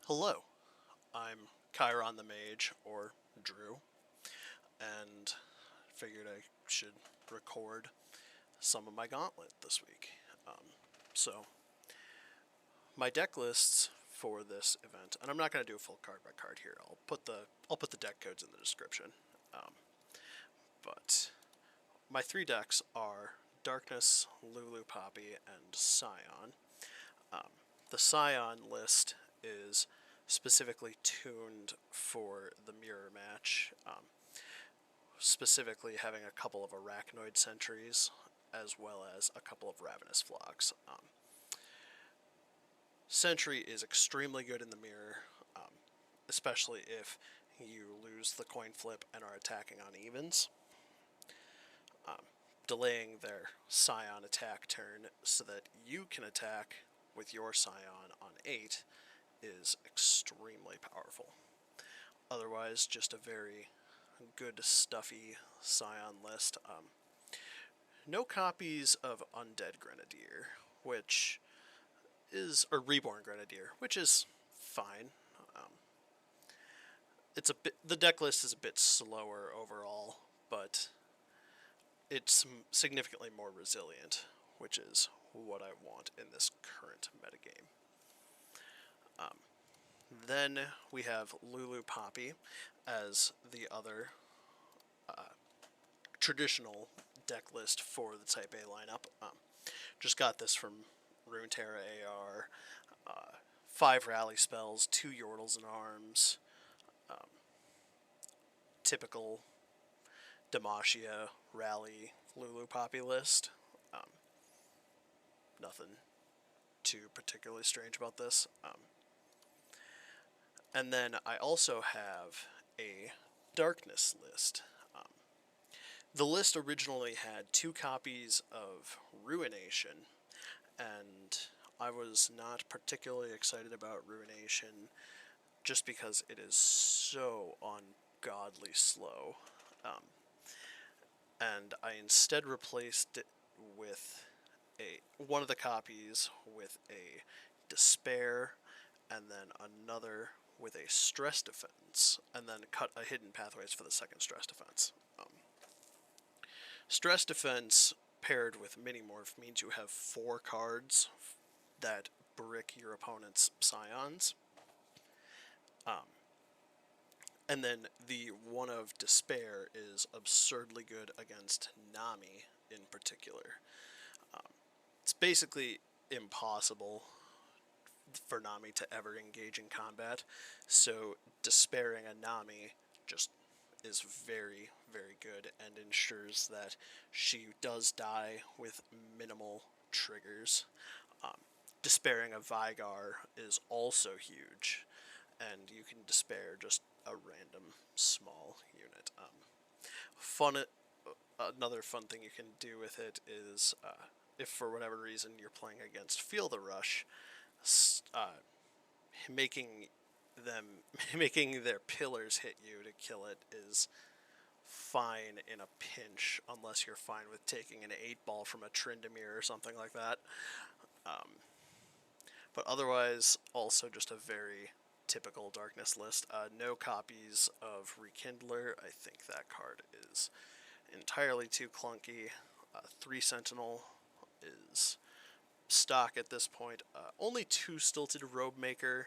Hello, I'm Chiron the Mage, or Drew, and figured I should record some of my Gauntlet this week. So, my deck lists for this event, and I'm not going to do a full card by card here. I'll put the deck codes in the description. But my three decks are Darkness, Lulu Poppy, and Sion. The Sion list is specifically tuned for the mirror match, specifically having a couple of Arachnoid Sentries as well as a couple of Ravenous Flocks. Sentry is extremely good in the mirror, especially if you lose the coin flip and are attacking on evens. Delaying their Sion attack turn so that you can attack with your Sion on 8 is extremely powerful. Otherwise, just a very good, stuffy Sion list. No copies of Undead Grenadier, which is, or Reborn Grenadier, which is fine. The deck list is a bit slower overall, but it's significantly more resilient, which is what I want in this current metagame. Then we have Lulu Poppy as the other traditional deck list for the Type A lineup. Just got this from Runeterra AR. 5 rally spells, 2 Yordles in arms, typical Demacia rally Lulu Poppy list. Nothing too particularly strange about this. And then I also have a Darkness list. The list originally had 2 copies of Ruination, and I was not particularly excited about Ruination just because it is so ungodly slow. And I instead replaced it with one of the copies with a Despair, and then another with a Stress Defense, and then cut a Hidden Pathways for the second Stress Defense. Stress Defense paired with Minimorph means you have 4 cards that brick your opponent's Scions. And then the one of Despair is absurdly good against Nami in particular. It's basically impossible for Nami to ever engage in combat, so despairing a Nami just is very, very good and ensures that she does die with minimal triggers. Despairing a Vigar is also huge, and you can despair just a random small unit. Another fun thing you can do with it is, if for whatever reason you're playing against Feel the Rush, making their pillars hit you to kill it is fine in a pinch, unless you're fine with taking an 8-ball from a Tryndamere or something like that. But otherwise, also just a very typical Darkness list. No copies of Rekindler. I think that card is entirely too clunky. 3 Sentinel is stock at this point. Only 2 Stilted Robe Maker.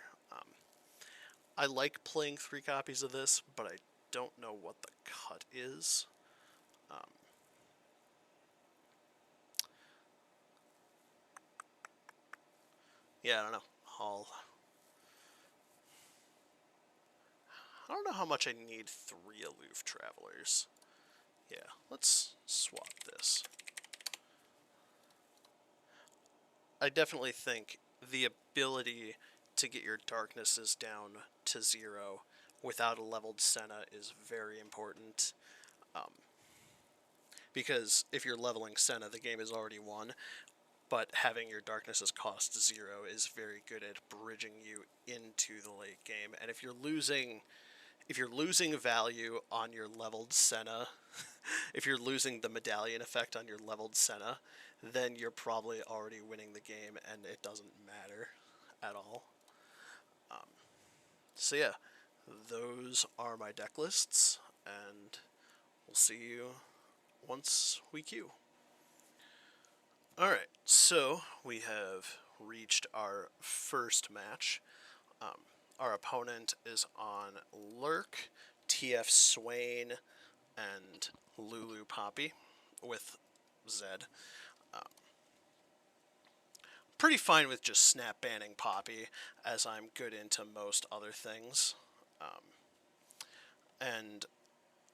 I like playing 3 copies of this, but I don't know what the cut is. Yeah, I don't know. I don't know how much I need 3 Aloof Travelers. Yeah, let's swap this. I definitely think the ability to get your darknesses down to 0 without a leveled Senna is very important. Because if you're leveling Senna, the game is already won, but having your darknesses cost 0 is very good at bridging you into the late game. And if you're losing value on your leveled Senna, if you're losing the medallion effect on your leveled Senna, then you're probably already winning the game and it doesn't matter at all. So yeah, those are my deck lists, and we'll see you once we queue. Alright, so we have reached our first match. Our opponent is on Lurk, TF Swain, and Lulu Poppy with Zed. Pretty fine with just snap banning Poppy, as I'm good into most other things. And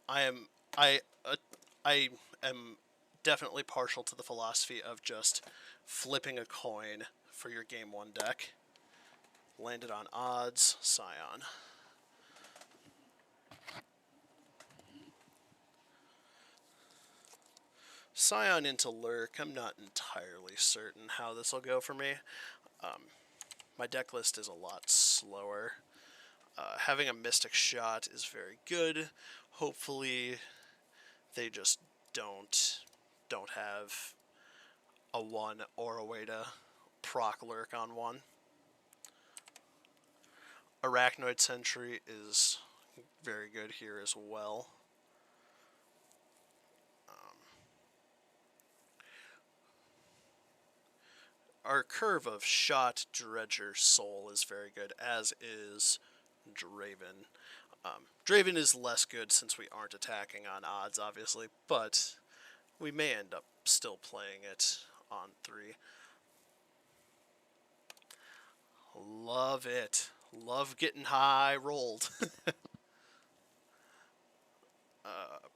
I am I I am definitely partial to the philosophy of just flipping a coin for your game 1 deck. Landed on odds, Sion. Sion into Lurk, I'm not entirely certain how this will go for me. My deck list is a lot slower. Having a Mystic Shot is very good. Hopefully they just don't have a 1 or a way to proc Lurk on 1. Arachnoid Sentry is very good here as well. Our curve of Shot, Dredger, Soul is very good, as is Draven. Draven is less good since we aren't attacking on odds, obviously, but we may end up still playing it on 3. Love it. Love getting high rolled.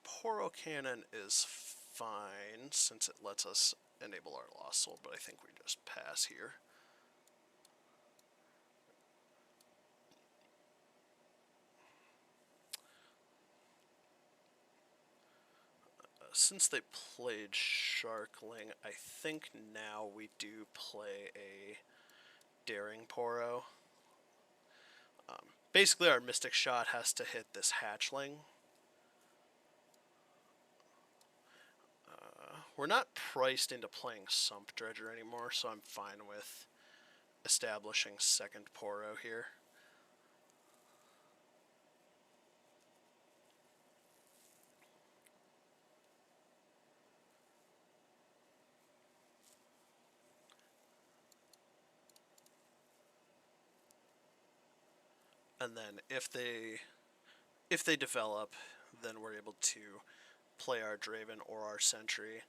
Poro Cannon is fine since it lets us enable our Lost Soul, but I think we just pass here. Since they played Sharkling, I think now we do play a Daring Poro. Basically, our Mystic Shot has to hit this Hatchling. We're not priced into playing Sump Dredger anymore, so I'm fine with establishing second Poro here. And then if they develop, then we're able to play our Draven or our Sentry.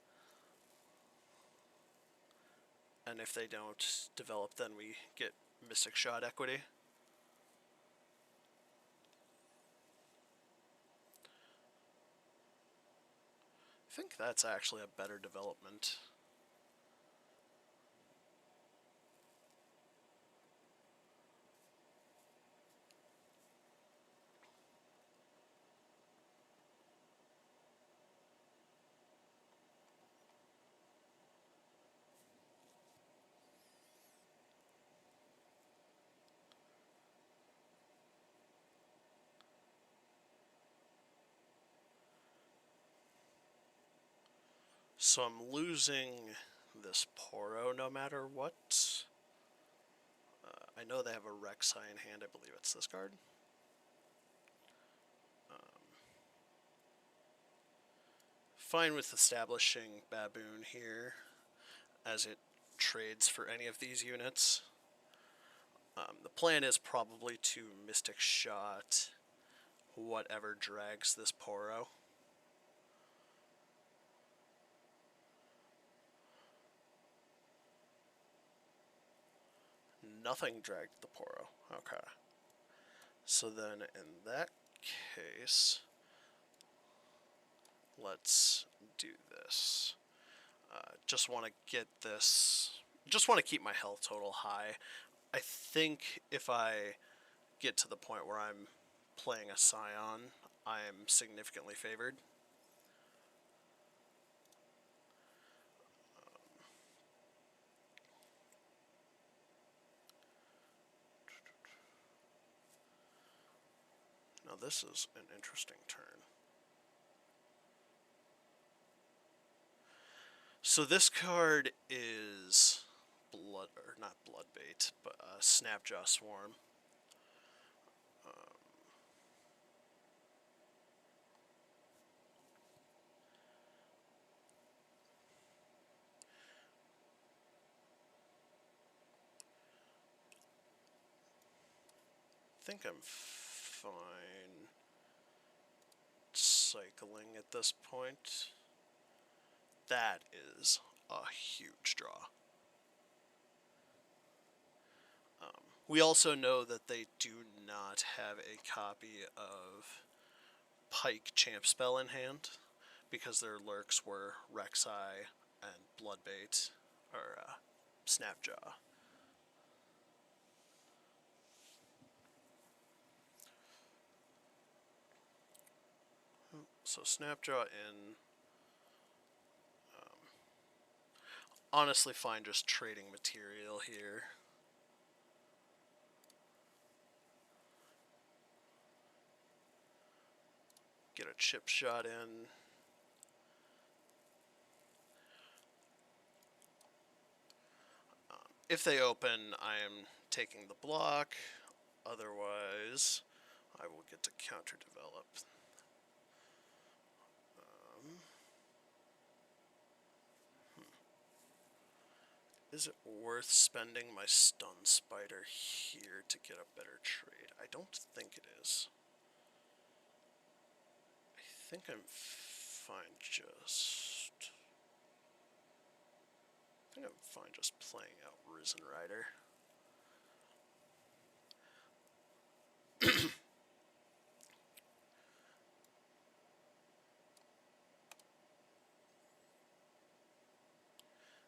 And if they don't develop, then we get Mystic Shot equity. I think that's actually a better development. So I'm losing this Poro no matter what. I know they have a Rek'Sai in hand. I believe it's this card. Fine with establishing Baboon here, as it trades for any of these units. The plan is probably to Mystic Shot whatever drags this Poro. Nothing dragged the Poro. Okay. So then in that case, let's do this. Just want to get this. Just want to keep my health total high. I think if I get to the point where I'm playing a Sion, I'm significantly favored. Now this is an interesting turn. So this card is not Bloodbait, but Snapjaw Swarm. think I'm fine cycling at this point. That is a huge draw. We also know that they do not have a copy of Pike Champ Spell in hand, because their lurks were Rek'Sai and Bloodbait, or Snapjaw. So Snapjaw in. Honestly, fine just trading material here. Get a chip shot in. If they open, I am taking the block. Otherwise, I will get to counter develop. Is it worth spending my stun spider here to get a better trade? I don't think it is. I think I'm fine just playing out Risen Rider.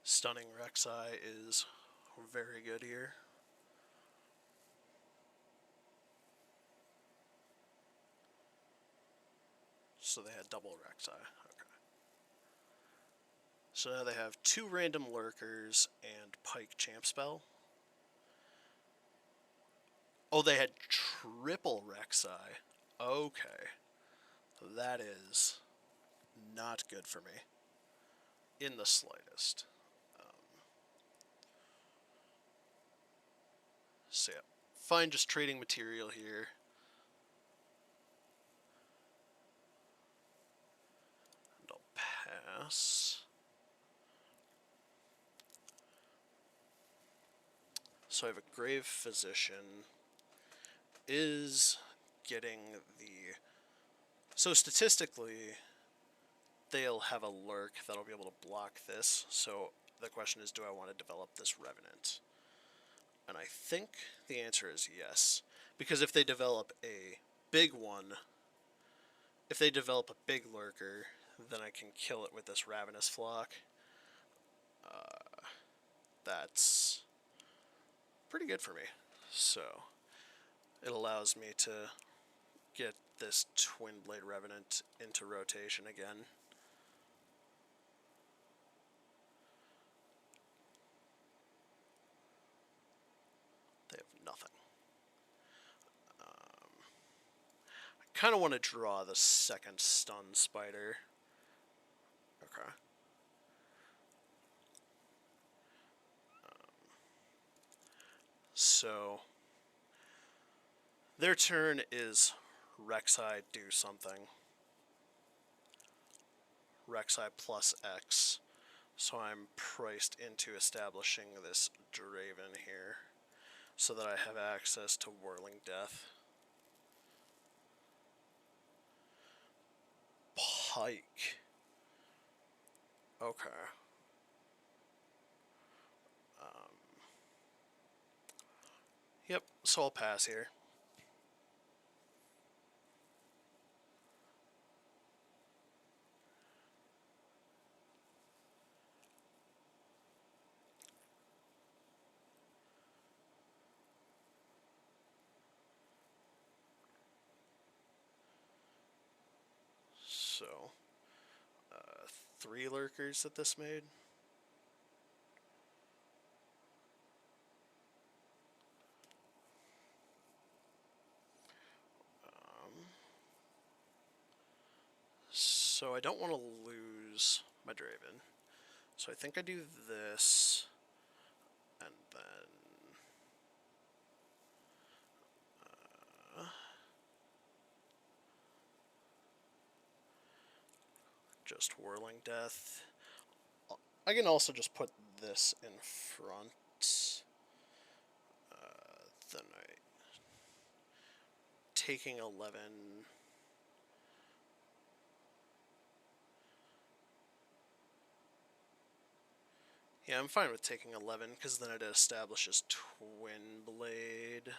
Stunning Rek'Sai is very good here. So they had double Rek'Sai. Okay. So now they have 2 random lurkers and Pike Champ Spell. Oh, they had triple Rek'Sai. Okay. That is not good for me. In the slightest. So yeah, fine just trading material here. And I'll pass. So I have a Grave Physician. Is getting the... So statistically, they'll have a lurk that'll be able to block this. So the question is, do I want to develop this Revenant? And I think the answer is yes. Because if they develop a big one, if they develop a big lurker, then I can kill it with this Ravenous Flock. That's pretty good for me. So it allows me to get this Twin Blade Revenant into rotation again. They have nothing. I kind of want to draw the second stun spider. Okay. So their turn is Rek'Sai do something. Rek'Sai plus X. So I'm priced into establishing this Draven here so that I have access to Whirling Death. Pike. Okay. Yep, so I'll pass here. So, 3 lurkers that this made. So I don't want to lose my Draven. So I think I do this, and then just Whirling Death. I can also just put this in front. Then taking 11. Yeah, I'm fine with taking 11, because then it establishes Twin Blade.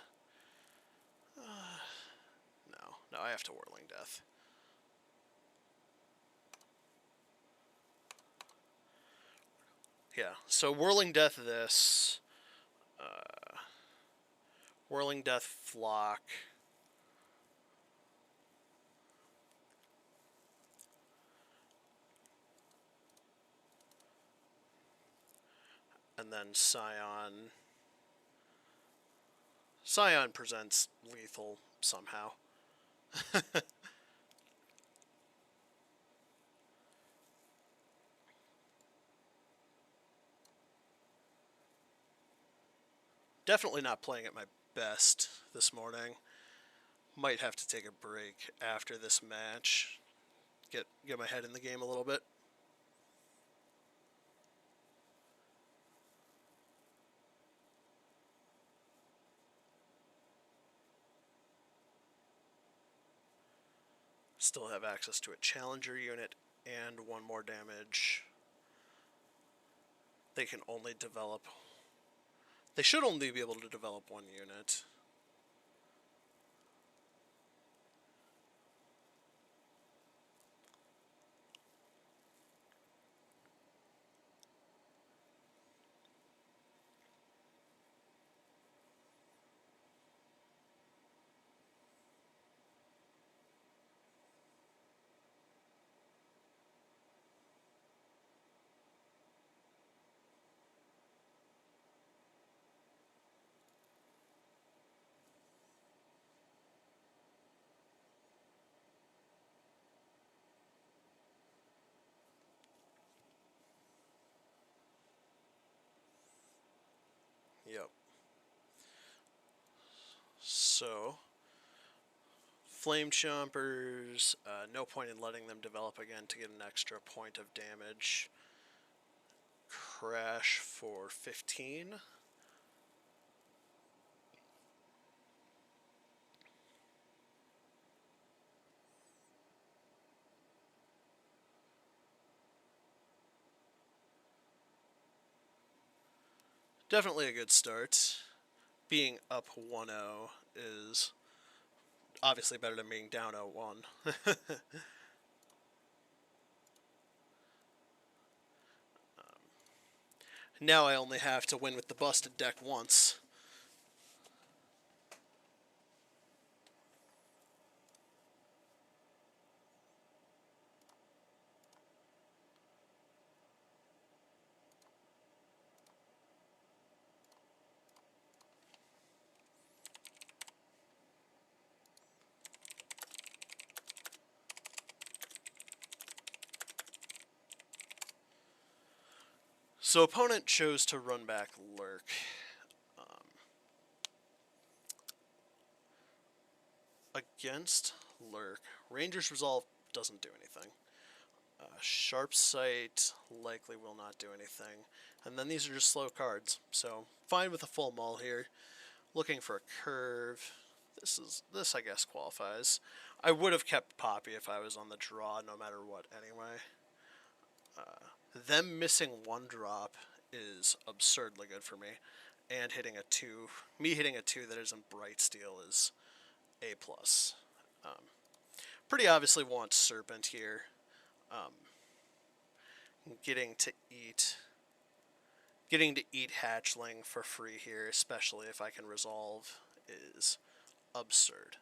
No, I have to Whirling Death. Yeah, so Whirling Death this. Whirling Death Flock. And then Sion. Sion presents lethal somehow. Definitely not playing at my best this morning. Might have to take a break after this match. Get my head in the game a little bit. Still have access to a challenger unit and one more damage. They can only develop... They should only be able to develop one unit. Yep. So, Flame Chompers, no point in letting them develop again to get an extra point of damage. Crash for 15. Definitely a good start. Being up 1-0 is obviously better than being down 0-1. Now I only have to win with the busted deck once. So opponent chose to run back Lurk. Against Lurk, Ranger's Resolve doesn't do anything. Sharp Sight likely will not do anything. And then these are just slow cards, so fine with a full mull here. Looking for a curve. This I guess qualifies. I would have kept Poppy if I was on the draw no matter what anyway. Them missing one drop is absurdly good for me. And hitting a 2, me hitting a 2 that isn't Bright Steel is A+. Pretty obviously want Serpent here. Getting to eat Hatchling for free here, especially if I can resolve, is absurd.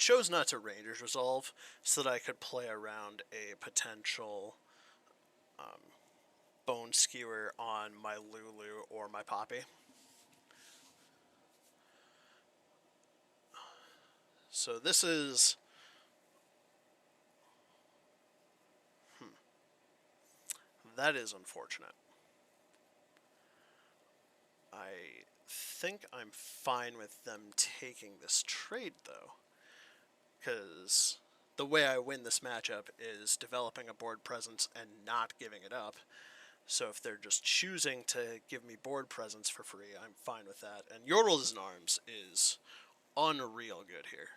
Chose not to Ranger's Resolve so that I could play around a potential Bone Skewer on my Lulu or my Poppy. So this is... That is unfortunate. I think I'm fine with them taking this trade, though. Because the way I win this matchup is developing a board presence and not giving it up. So if they're just choosing to give me board presence for free, I'm fine with that. And Yordles in Arms is unreal good here.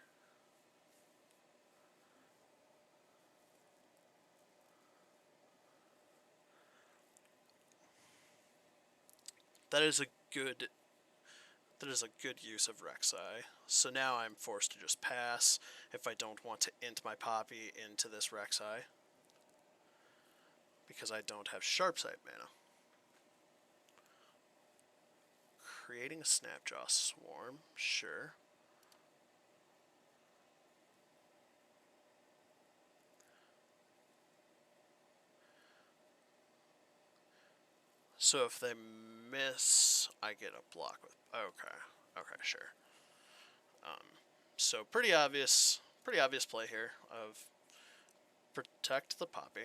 That is a good use of Rek'Sai. So now I'm forced to just pass if I don't want to int my Poppy into this Rek'Sai, because I don't have Sharpsight mana. Creating a Snapjaw Swarm, sure. So if they miss, I get a block with... Okay, sure. So pretty obvious play here of protect the Poppy.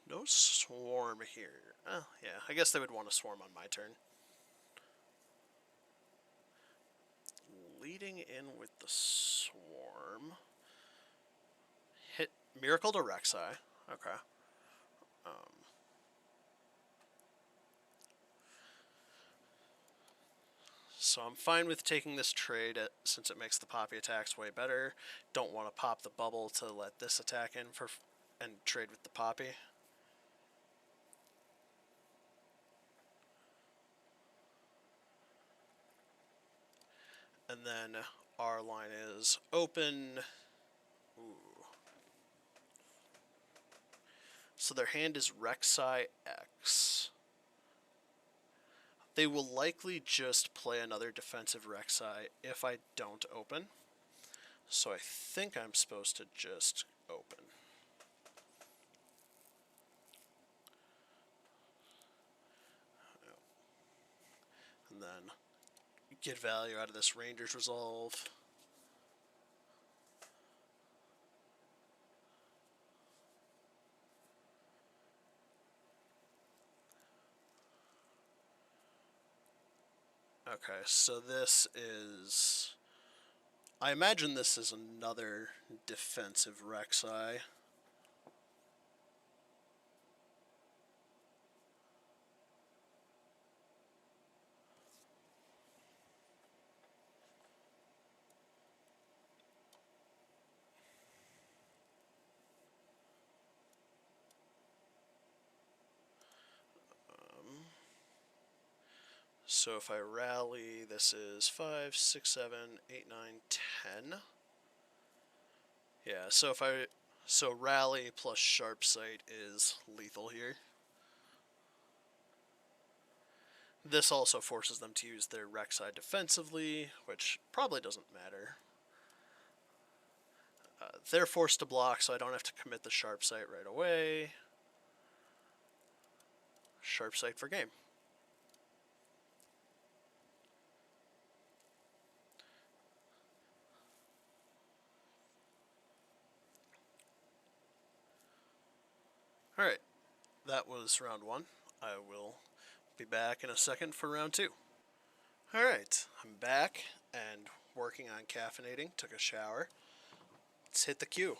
No swarm here. Oh, yeah, I guess they would want to swarm on my turn. Leading in with the swarm. Hit Miracle to Rek'Sai. Okay. So I'm fine with taking this trade since it makes the Poppy attacks way better. Don't want to pop the bubble to let this attack in and trade with the Poppy. And then our line is open. Ooh. So their hand is Rek'Sai X. They will likely just play another defensive Rek'Sai if I don't open. So I think I'm supposed to just open. And then get value out of this Ranger's Resolve. Okay, so this is... I imagine this is another defensive Rek'Sai. So if I rally, this is 5, 6, 7, 8, 9, 10. Yeah, so rally plus sharp sight is lethal here. This also forces them to use their Rek'Sai defensively, which probably doesn't matter. They're forced to block, so I don't have to commit the sharp sight right away. Sharp sight for game. Alright, that was round 1. I will be back in a second for round 2. Alright, I'm back and working on caffeinating. Took a shower. Let's hit the queue.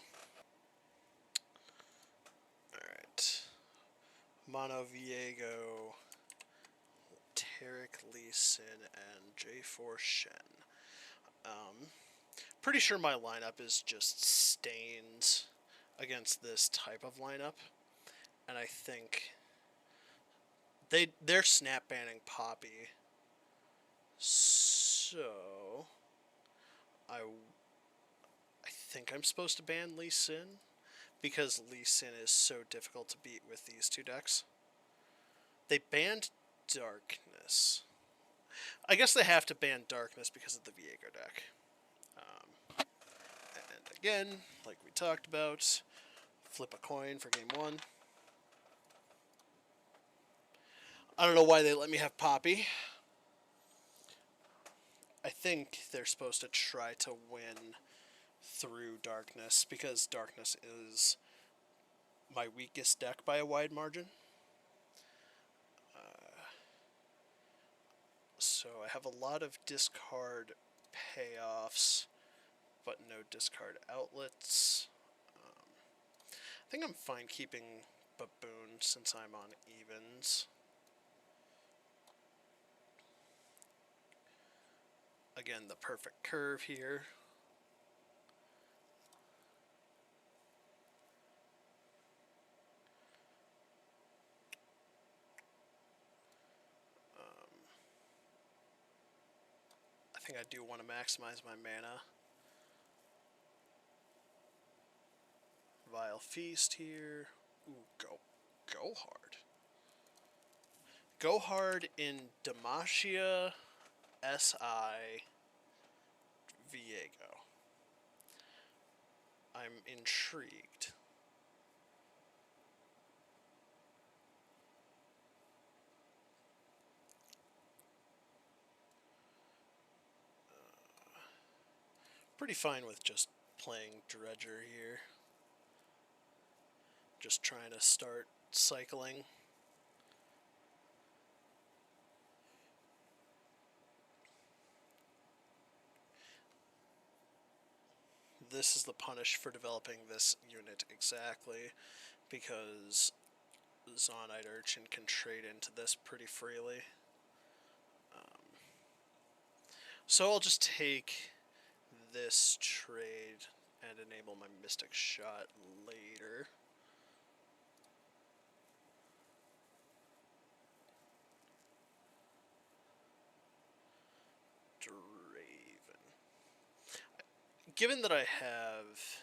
Alright. Mono Viego, Tarek Lee Sin, and J4 Shen. Pretty sure my lineup is just stains against this type of lineup. And I think they're snap banning Poppy. So I think I'm supposed to ban Lee Sin, because Lee Sin is so difficult to beat with these two decks. They banned Darkness. I guess they have to ban Darkness because of the Viego deck. And again, like we talked about, flip a coin for game 1. I don't know why they let me have Poppy. I think they're supposed to try to win through Darkness, because Darkness is my weakest deck by a wide margin. So I have a lot of discard payoffs, but no discard outlets. I think I'm fine keeping Baboon since I'm on evens. Again, the perfect curve here. I think I do want to maximize my mana. Vile Feast here. Ooh, go hard. Go hard in Demacia, SI, Viego. I'm intrigued. Pretty fine with just playing Dredger here. Just trying to start cycling. This is the punish for developing this unit exactly, because Zonite Urchin can trade into this pretty freely. So I'll just take this trade and enable my Mystic Shot later. Draven. Given that I have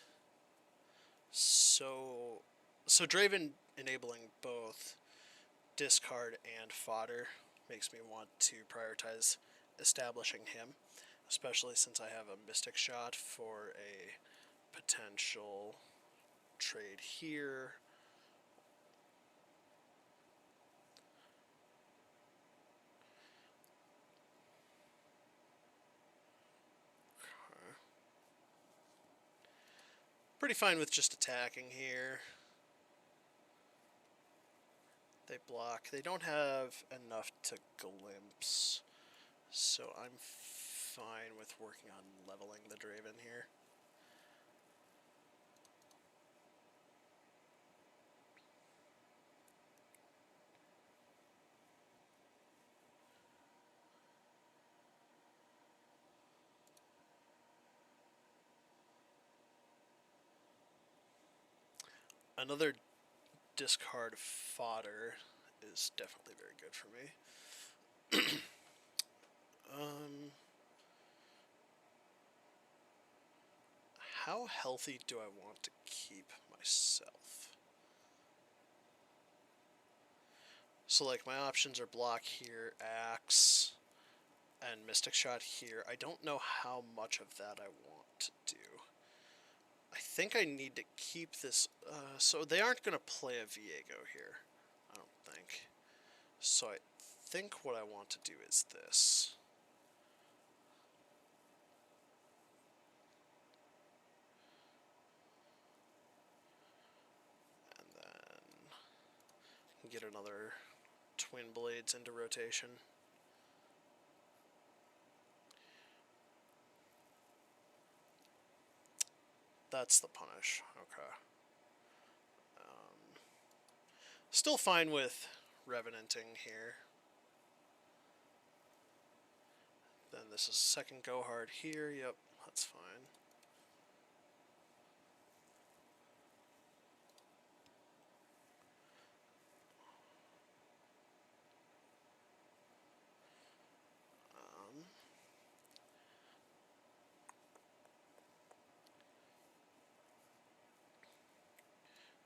so Draven enabling both discard and fodder makes me want to prioritize establishing him, especially since I have a Mystic Shot for a potential trade here. Okay. Pretty fine with just attacking here. They block. They don't have enough to glimpse, so I'm fine with working on leveling the Draven here. Another discard fodder is definitely very good for me. How healthy do I want to keep myself? So like my options are block here, axe, and Mystic Shot here. I don't know how much of that I want to do. I think I need to keep this, so they aren't going to play a Viego here, I don't think. So I think what I want to do is this. And then get another Twin Blades into rotation. That's the punish, okay. Still fine with Revenanting here. Then this is second go hard here, yep, that's fine.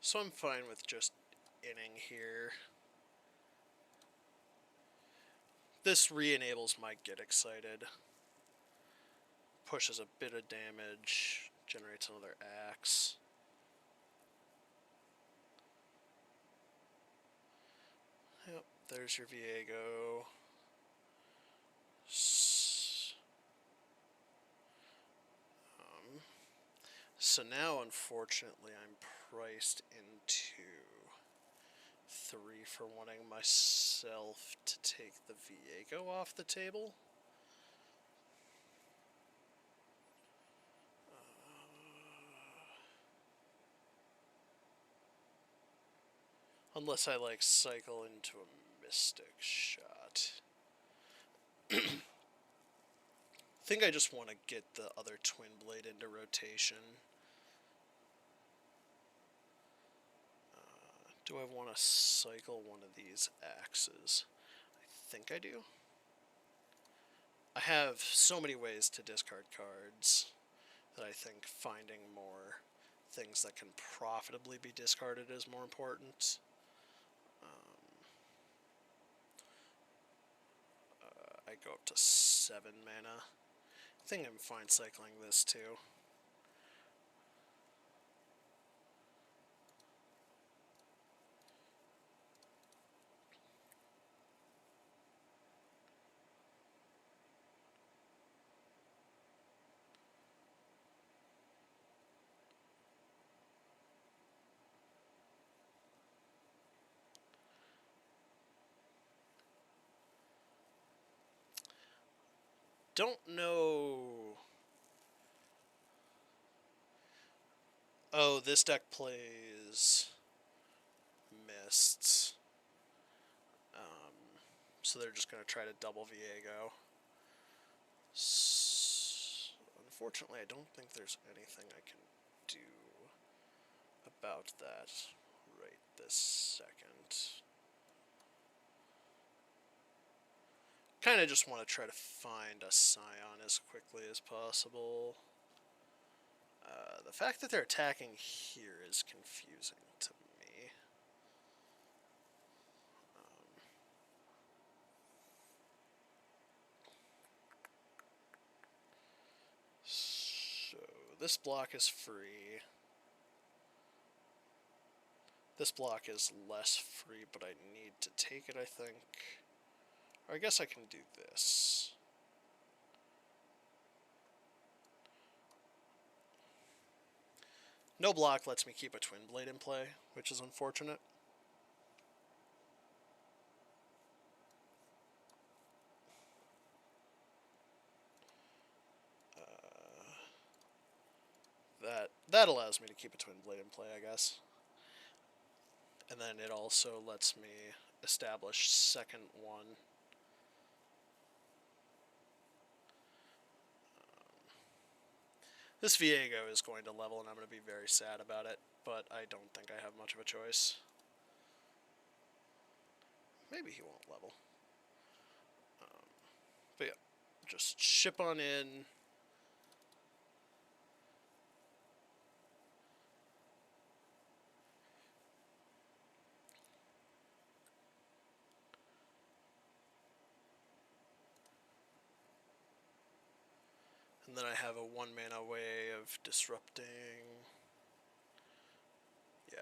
So I'm fine with just inning here. This re-enables my Get Excited. Pushes a bit of damage, generates another axe. Yep, there's your Viego. So now, unfortunately, I'm priced into 3 for wanting myself to take the Viego off the table. Unless I, like, cycle into a Mystic Shot. I think I just want to get the other Twin Blade into rotation. Do I want to cycle one of these axes? I think I do. I have so many ways to discard cards that I think finding more things that can profitably be discarded is more important. I go up to 7 mana. I think I'm fine cycling this too. Don't know. Oh, this deck plays Mists. So they're just going to try to double Viego. Unfortunately, I don't think there's anything I can do about that right this second. Kind of just want to try to find a Sion as quickly as possible. The fact that they're attacking here is confusing to me. So this block is free. This block is less free, but I need to take it, I think. Or I guess I can do this. No block lets me keep a Twin Blade in play, which is unfortunate. That allows me to keep a Twin Blade in play, I guess. And then it also lets me establish second one. This Viego is going to level, and I'm going to be very sad about it, but I don't think I have much of a choice. Maybe he won't level. But yeah, just ship on in. And then I have a 1 mana way of disrupting. Yeah,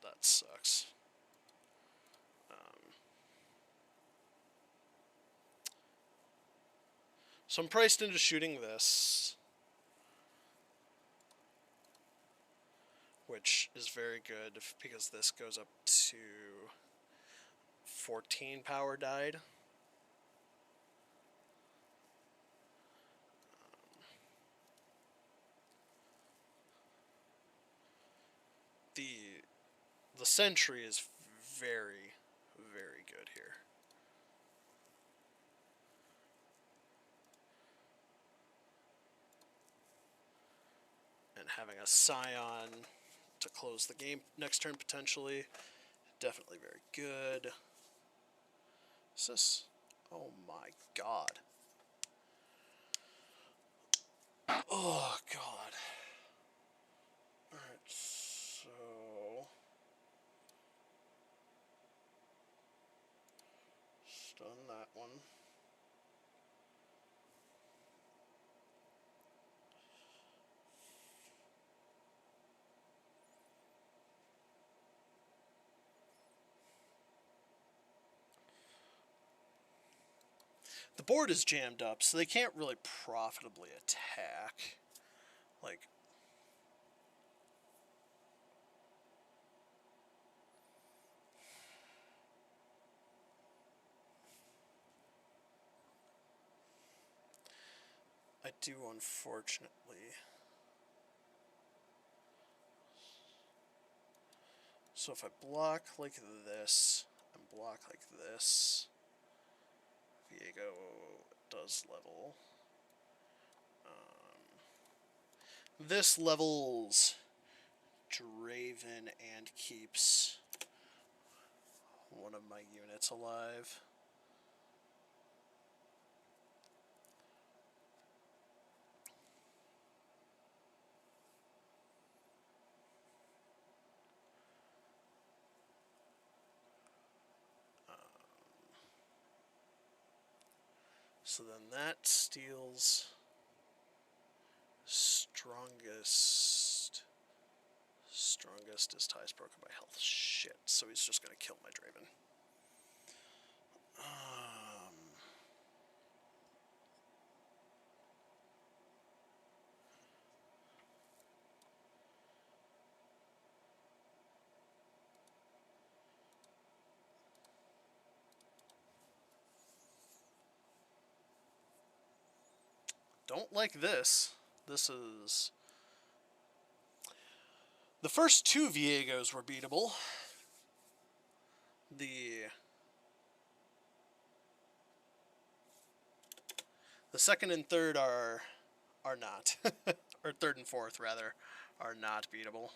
that sucks. So I'm priced into shooting this, which is very good because this goes up to 14 power died. The sentry is very, very good here. And having a Sion to close the game next turn potentially, definitely very good. Is this? Oh my god. Oh god. Alright, so stun that one. the board is jammed up, so they can't really profitably attack. Like, I do, unfortunately. So if I block like this, and block like this, Viego does level. This levels Draven and keeps one of my units alive. So then that steals strongest. Strongest is ties broken by health. Shit. So he's just gonna kill my Draven. Don't like this. This is... The first two Viegos were beatable. The second and third are not. Or third and fourth, rather, are not beatable.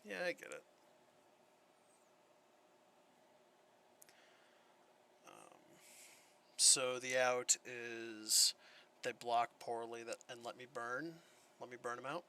Yeah, I get it. So the out is they block poorly and let me burn. Let me burn them out.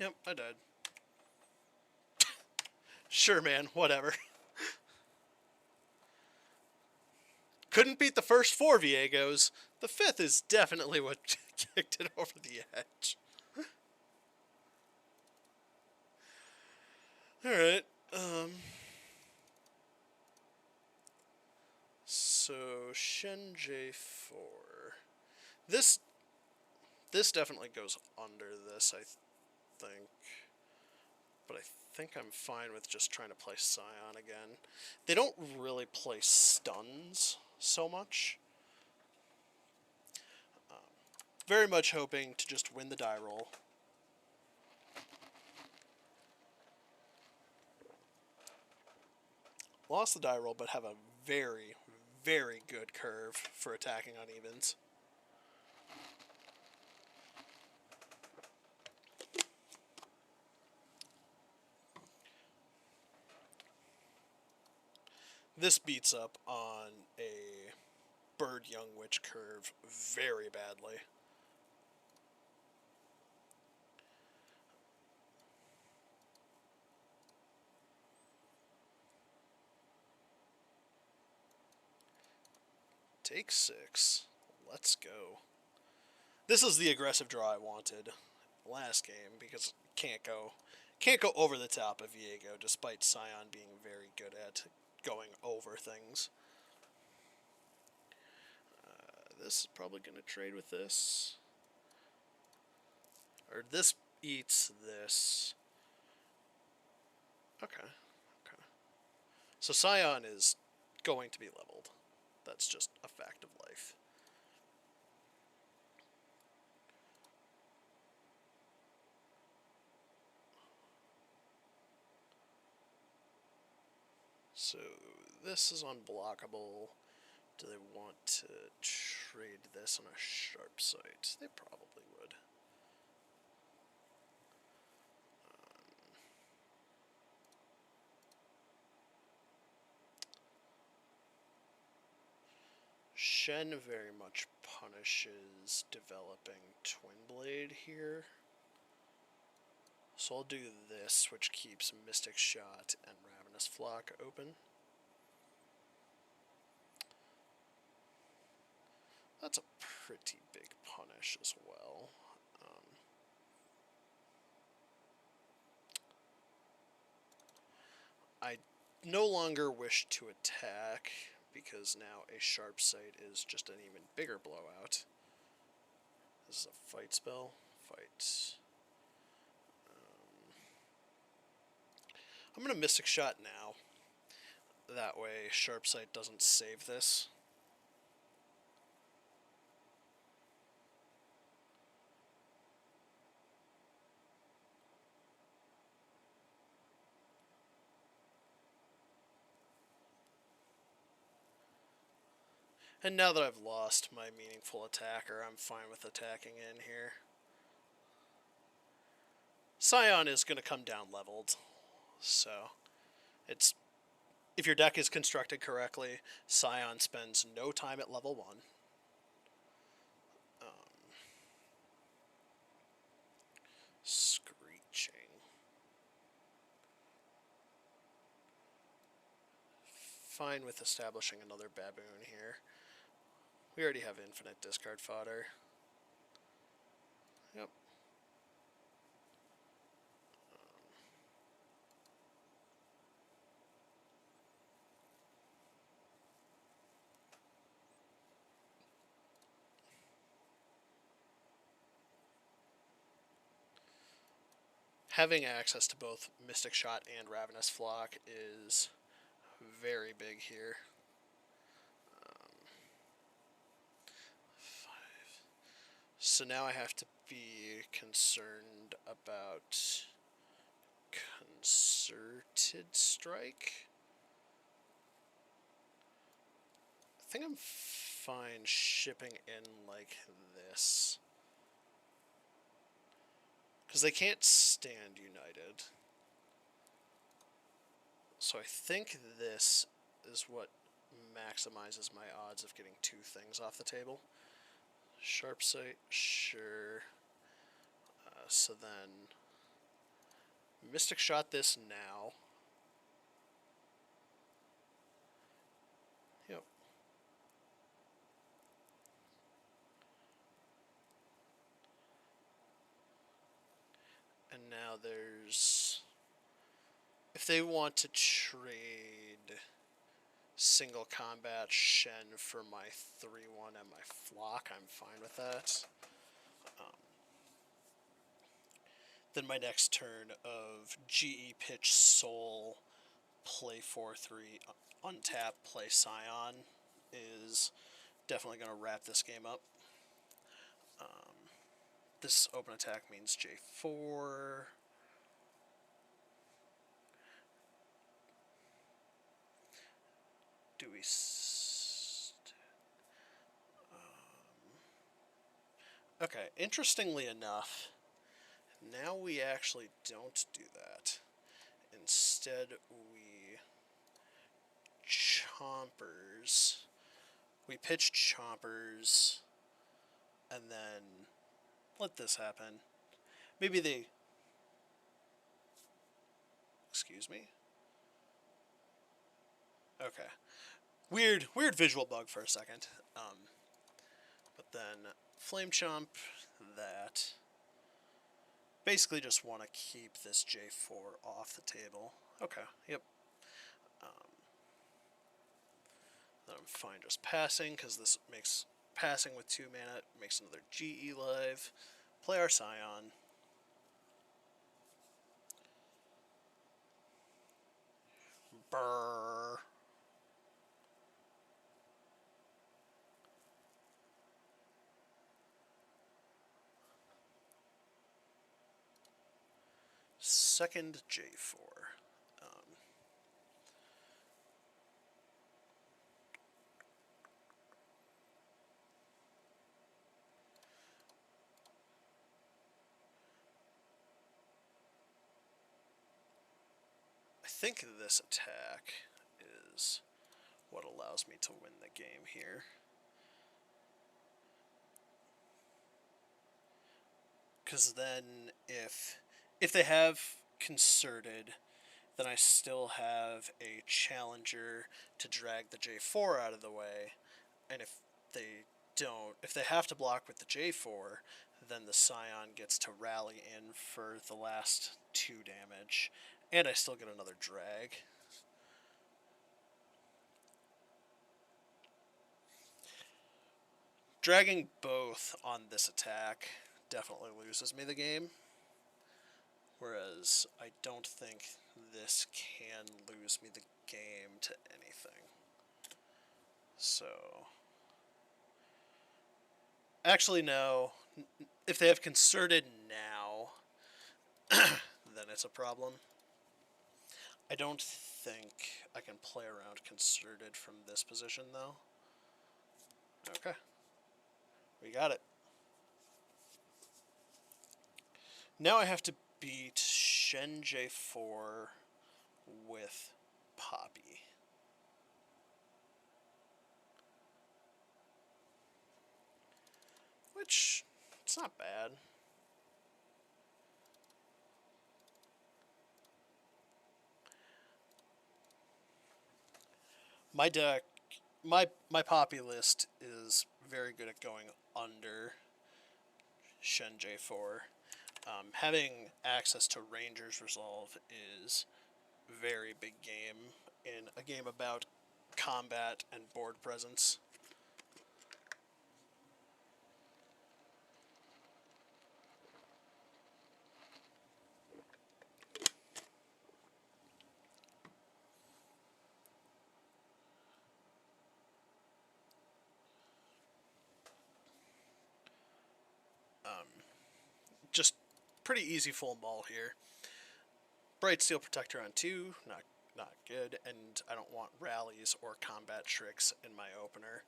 Yep, I died. Sure, man, whatever. Couldn't beat the first four Viegos. The fifth is definitely what kicked it over the edge. Alright, so Shenjie 4. This definitely goes under this, I think. But I think I'm fine with just trying to play Sion again. They don't really play stuns so much. Very much hoping to just win the die roll. Lost the die roll, but have a very, very good curve for attacking on evens. This beats up on a Bird Young Witch curve very badly. Take 6. Let's go. This is the aggressive draw I wanted last game because can't Can't go over the top of Viego, despite Sion being very good at going over things. This is probably going to trade with this. Or this eats this. Okay. Okay. So Sion is going to be leveled. That's just a fact of life. So this is unblockable. Do they want to trade this on a sharp site? They probably would. Shen very much punishes developing Twin Blade here. So I'll do this, which keeps Mystic Shot and Ravenous Flock open. That's a pretty big punish as well. I no longer wish to attack, because now a sharp sight is just an even bigger blowout. This is a fight spell. Fight. I'm going to Mystic Shot now. That way sharp sight doesn't save this. And now that I've lost my meaningful attacker, I'm fine with attacking in here. Sion is going to come down leveled, so it's, if your deck is constructed correctly, Sion spends no time at level 1. Screeching. Fine with establishing another baboon here. We already have infinite discard fodder. Yep. Having access to both Mystic Shot and Ravenous Flock is very big here. 5. So now I have to be concerned about Concerted Strike. I think I'm fine shipping in like this, because they can't stand united. So I think this is what maximizes my odds of getting 2 things off the table. Sharp sight, sure. So then Mystic Shot this now. Yep. And now there's, if they want to trade single combat Shen for my 3/1 and my Flock, I'm fine with that. Then my next turn of GE Pitch Soul, play 4/3, untap, play Sion is definitely going to wrap this game up. This open attack means J4. Do we... okay, interestingly enough, now we actually don't do that. Instead, we Chompers. We pitch Chompers, and then let this happen. Maybe they... excuse me? Okay. Weird visual bug for a second. But then Flame Chomp that. Basically just want to keep this J4 off the table. Okay, yep. Then I'm fine just passing, because this makes passing with 2 mana, makes another GE live. Play our Sion. Brrr. Second J4. I think this attack is what allows me to win the game here. Because then if they have concerted, then I still have a challenger to drag the J4 out of the way, and if they don't, if they have to block with the J4, then the Sion gets to rally in for the last 2 damage, and I still get another drag. Dragging both on this attack definitely loses me the game, whereas I don't think this can lose me the game to anything. So, actually no, if they have concerted now, then it's a problem. I don't think I can play around concerted from this position, though. Okay. We got it. Now I have to beat Shen J4 with Poppy. Which, it's not bad. My deck, my Poppy list is very good at going under Shen J4. Having access to Ranger's Resolve is very big game in a game about combat and board presence. Just pretty easy full maul here. Bright Steel Protector on 2, not good, and I don't want rallies or combat tricks in my opener.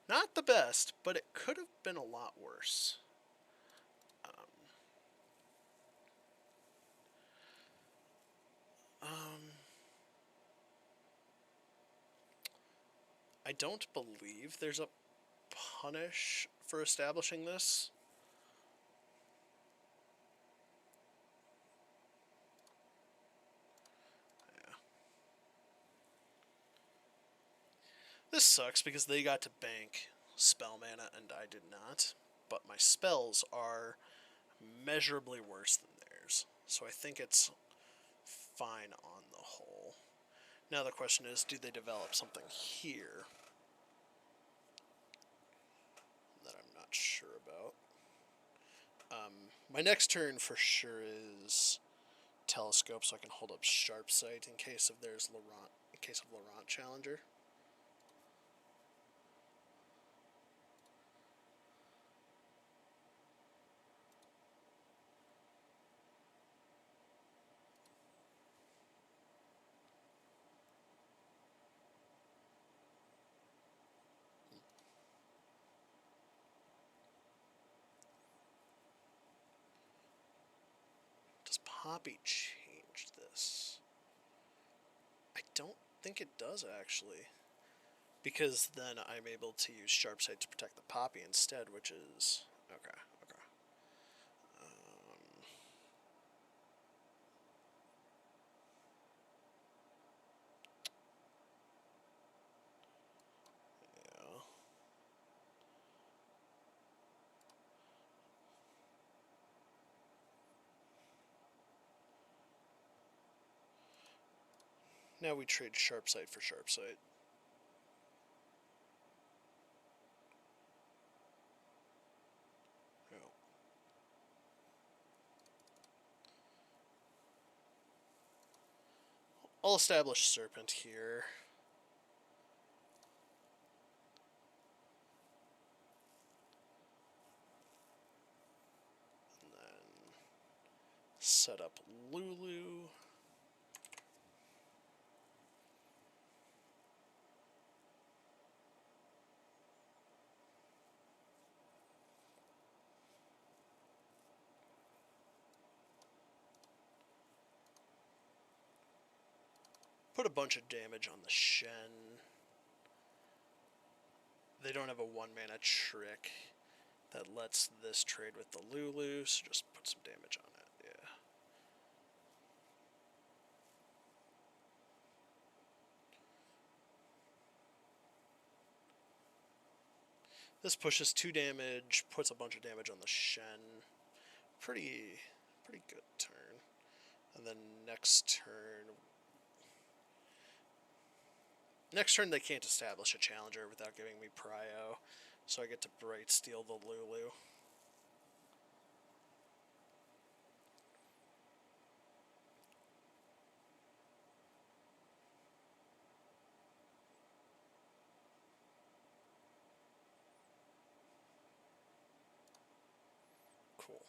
Not the best, but it could have been a lot worse. I don't believe there's a punish for establishing this. Yeah. This sucks because they got to bank spell mana and I did not, but my spells are measurably worse than theirs, so I think it's fine on the whole. Now the question is, do they develop something here that I'm not sure about? My next turn for sure is Telescope, so I can hold up Sharp Sight in case of there's Laurent, in case of Laurent Challenger. Does Poppy change this? I don't think it does, actually. Because then I'm able to use Sharp Sight to protect the Poppy instead, which is... Okay, okay. Yeah. Now we trade sharp sight for sharp sight. Oh. I'll establish Serpent here. And then set up Lulu. Put a bunch of damage on the Shen. They don't have a 1-mana trick that lets this trade with the Lulu, so just put some damage on it, yeah. This pushes 2 damage, puts a bunch of damage on the Shen. Pretty good turn. And then next turn they can't establish a challenger without giving me Prio, so I get to Bright Steal the Lulu. Cool.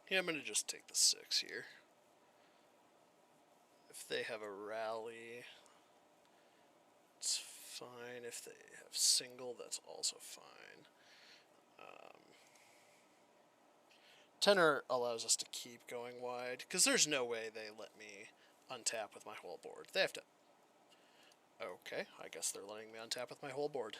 Yeah, I'm going to just take the 6 here. If they have a rally, it's fine. If they have single, that's also fine. Tenor allows us to keep going wide, because there's no way they let me untap with my whole board. They have to... Okay, I guess they're letting me untap with my whole board.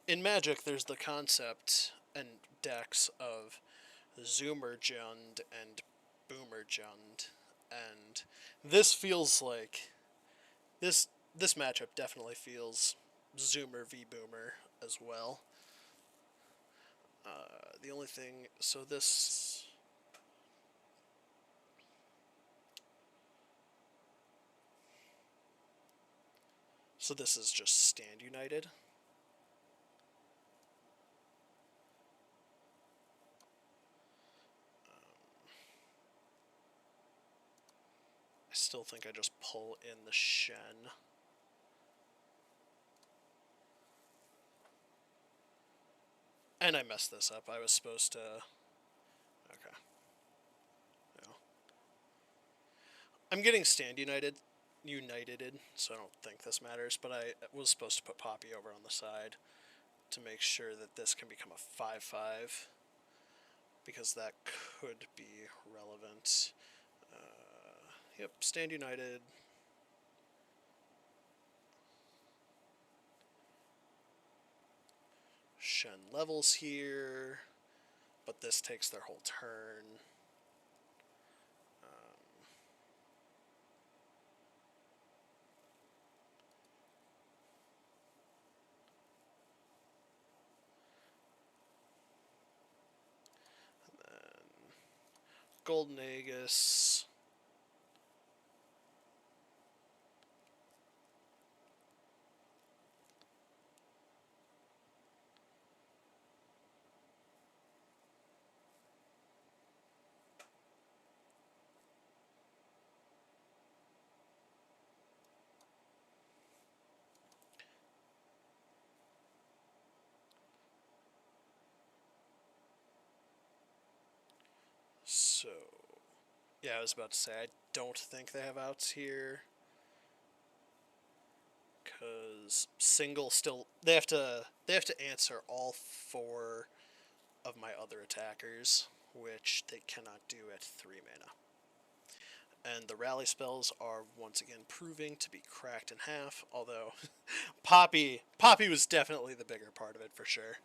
In Magic, there's the concept and decks of Zoomerjund and Boomerjund, and this feels like this matchup definitely feels Zoomer v Boomer as well. The only thing, so this is just Stand United. I still think I just pull in the Shen. And I messed this up. I was supposed to... Okay. No. I'm getting Stand United, so I don't think this matters, but I was supposed to put Poppy over on the side to make sure that this can become a 5/5, because that could be relevant. Yep, Stand United. Shen levels here, but this takes their whole turn. And then Golden Aegis. Yeah, I was about to say, I don't think they have outs here. Because single still... They have to answer all 4 of my other attackers, which they cannot do at 3 mana. And the rally spells are once again proving to be cracked in half, although Poppy was definitely the bigger part of it for sure.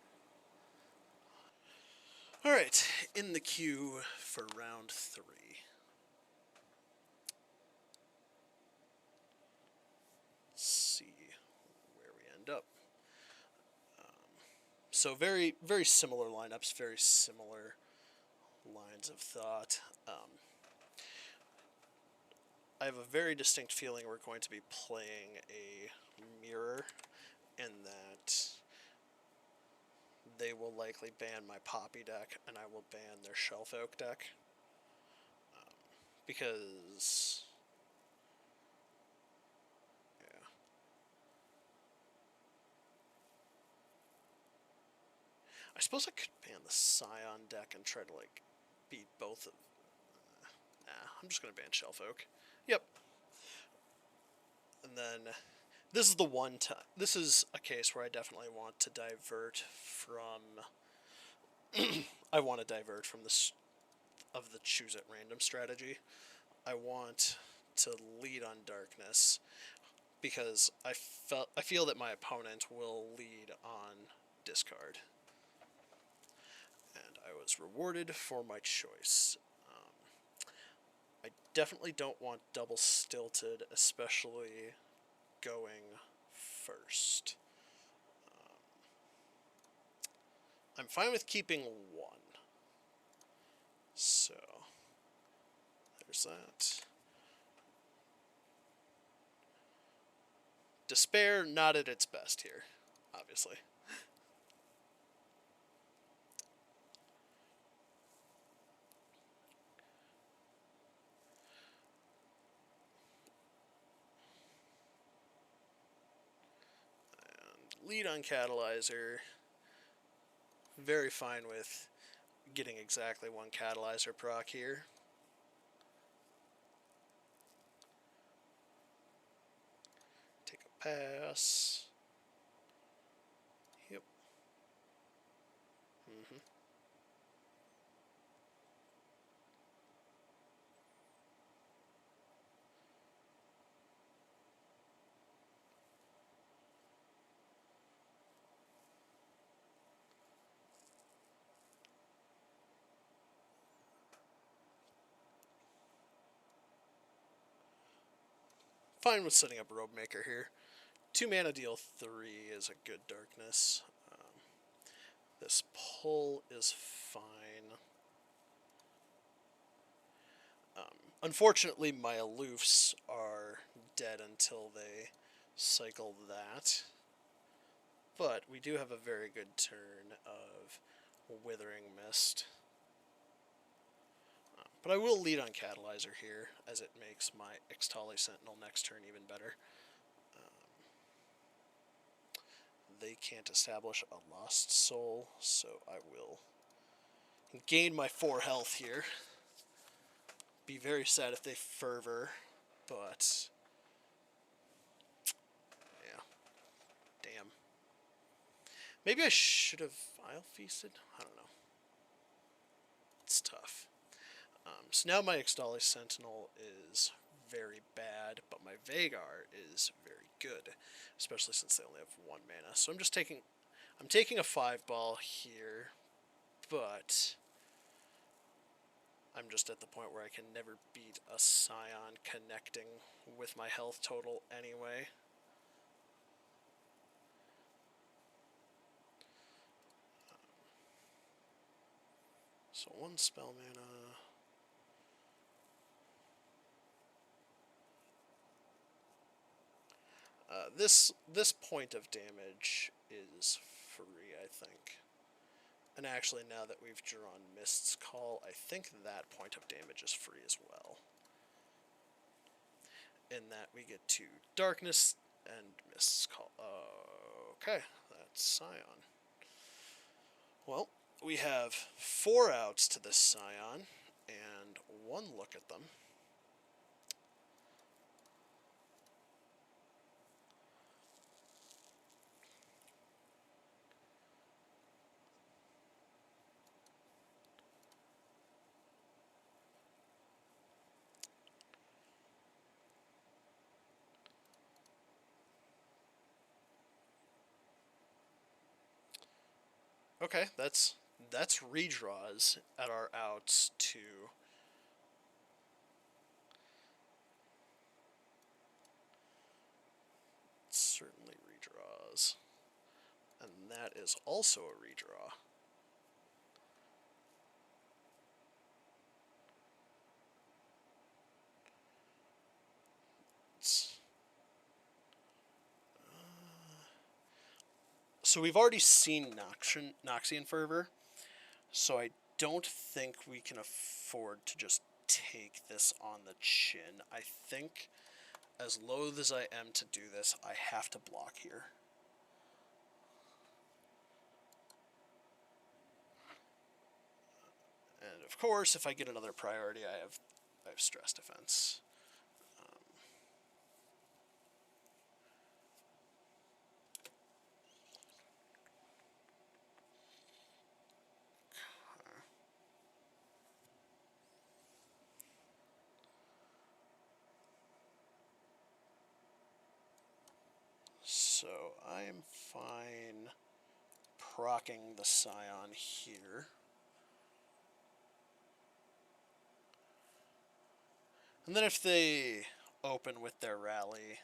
Alright, in the queue for round 3. Let's see where we end up. So very, very similar lineups, very similar lines of thought. I have a very distinct feeling we're going to be playing a mirror, in that they will likely ban my Poppy deck, and I will ban their Shelf Oak deck. Because... yeah. I suppose I could ban the Sion deck and try to, like, beat both of... nah, I'm just going to ban Shelf Oak. Yep. And then... this is the one time... this is a case where I definitely want to divert from... I want to divert from this... of the choose at random strategy. I want to lead on darkness, because I feel that my opponent will lead on discard. And I was rewarded for my choice. I definitely don't want double stilted, especially going first. I'm fine with keeping 1. So, there's that. Despair, not at its best here, obviously. And lead on Catalyzer. Very fine with getting exactly 1 Catalyzer proc here. Take a pass. Yep. Fine with setting up Robe Maker here. 2 mana deal 3 is a good darkness. This pull is fine. Unfortunately, my aloofs are dead until they cycle that. But we do have a very good turn of Withering Mist. But I will lead on Catalyzer here, as it makes my Ixtali Sentinel next turn even better. They can't establish a Lost Soul, so I will gain my 4 health here. Be very sad if they Fervor, but... yeah. Damn. Maybe I should have Vile Feasted? I don't know. It's tough. So now my Ixtali Sentinel is very bad, but my Vagar is very good, especially since they only have 1 mana. So I'm taking a 5-ball here, but I'm just at the point where I can never beat a Sion connecting with my health total anyway. So 1 spell mana. This point of damage is free, I think. And actually, now that we've drawn Mist's Call, I think that point of damage is free as well. In that we get to Darkness and Mist's Call. Okay, that's Sion. Well, we have 4 outs to this Sion, and one look at them. Okay, that's redraws at our outs to certainly redraws. And that is also a redraw. So we've already seen Noxian Fervor, so I don't think we can afford to just take this on the chin. I think, as loath as I am to do this, I have to block here. And of course, if I get another priority, I have stress defense. So I am fine proccing the Sion here. And then if they open with their rally,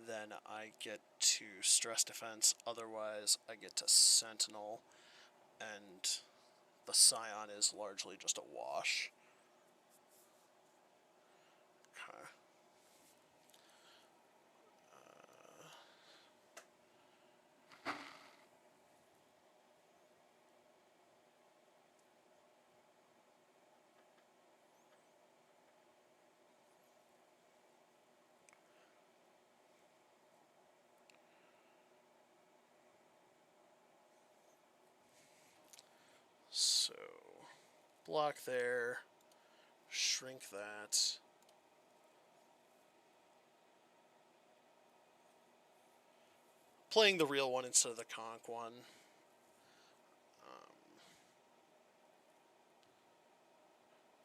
then I get to stress defense. Otherwise, I get to Sentinel, and the Sion is largely just a wash. Okay. So, block there, shrink that. Playing the real one instead of the conch one.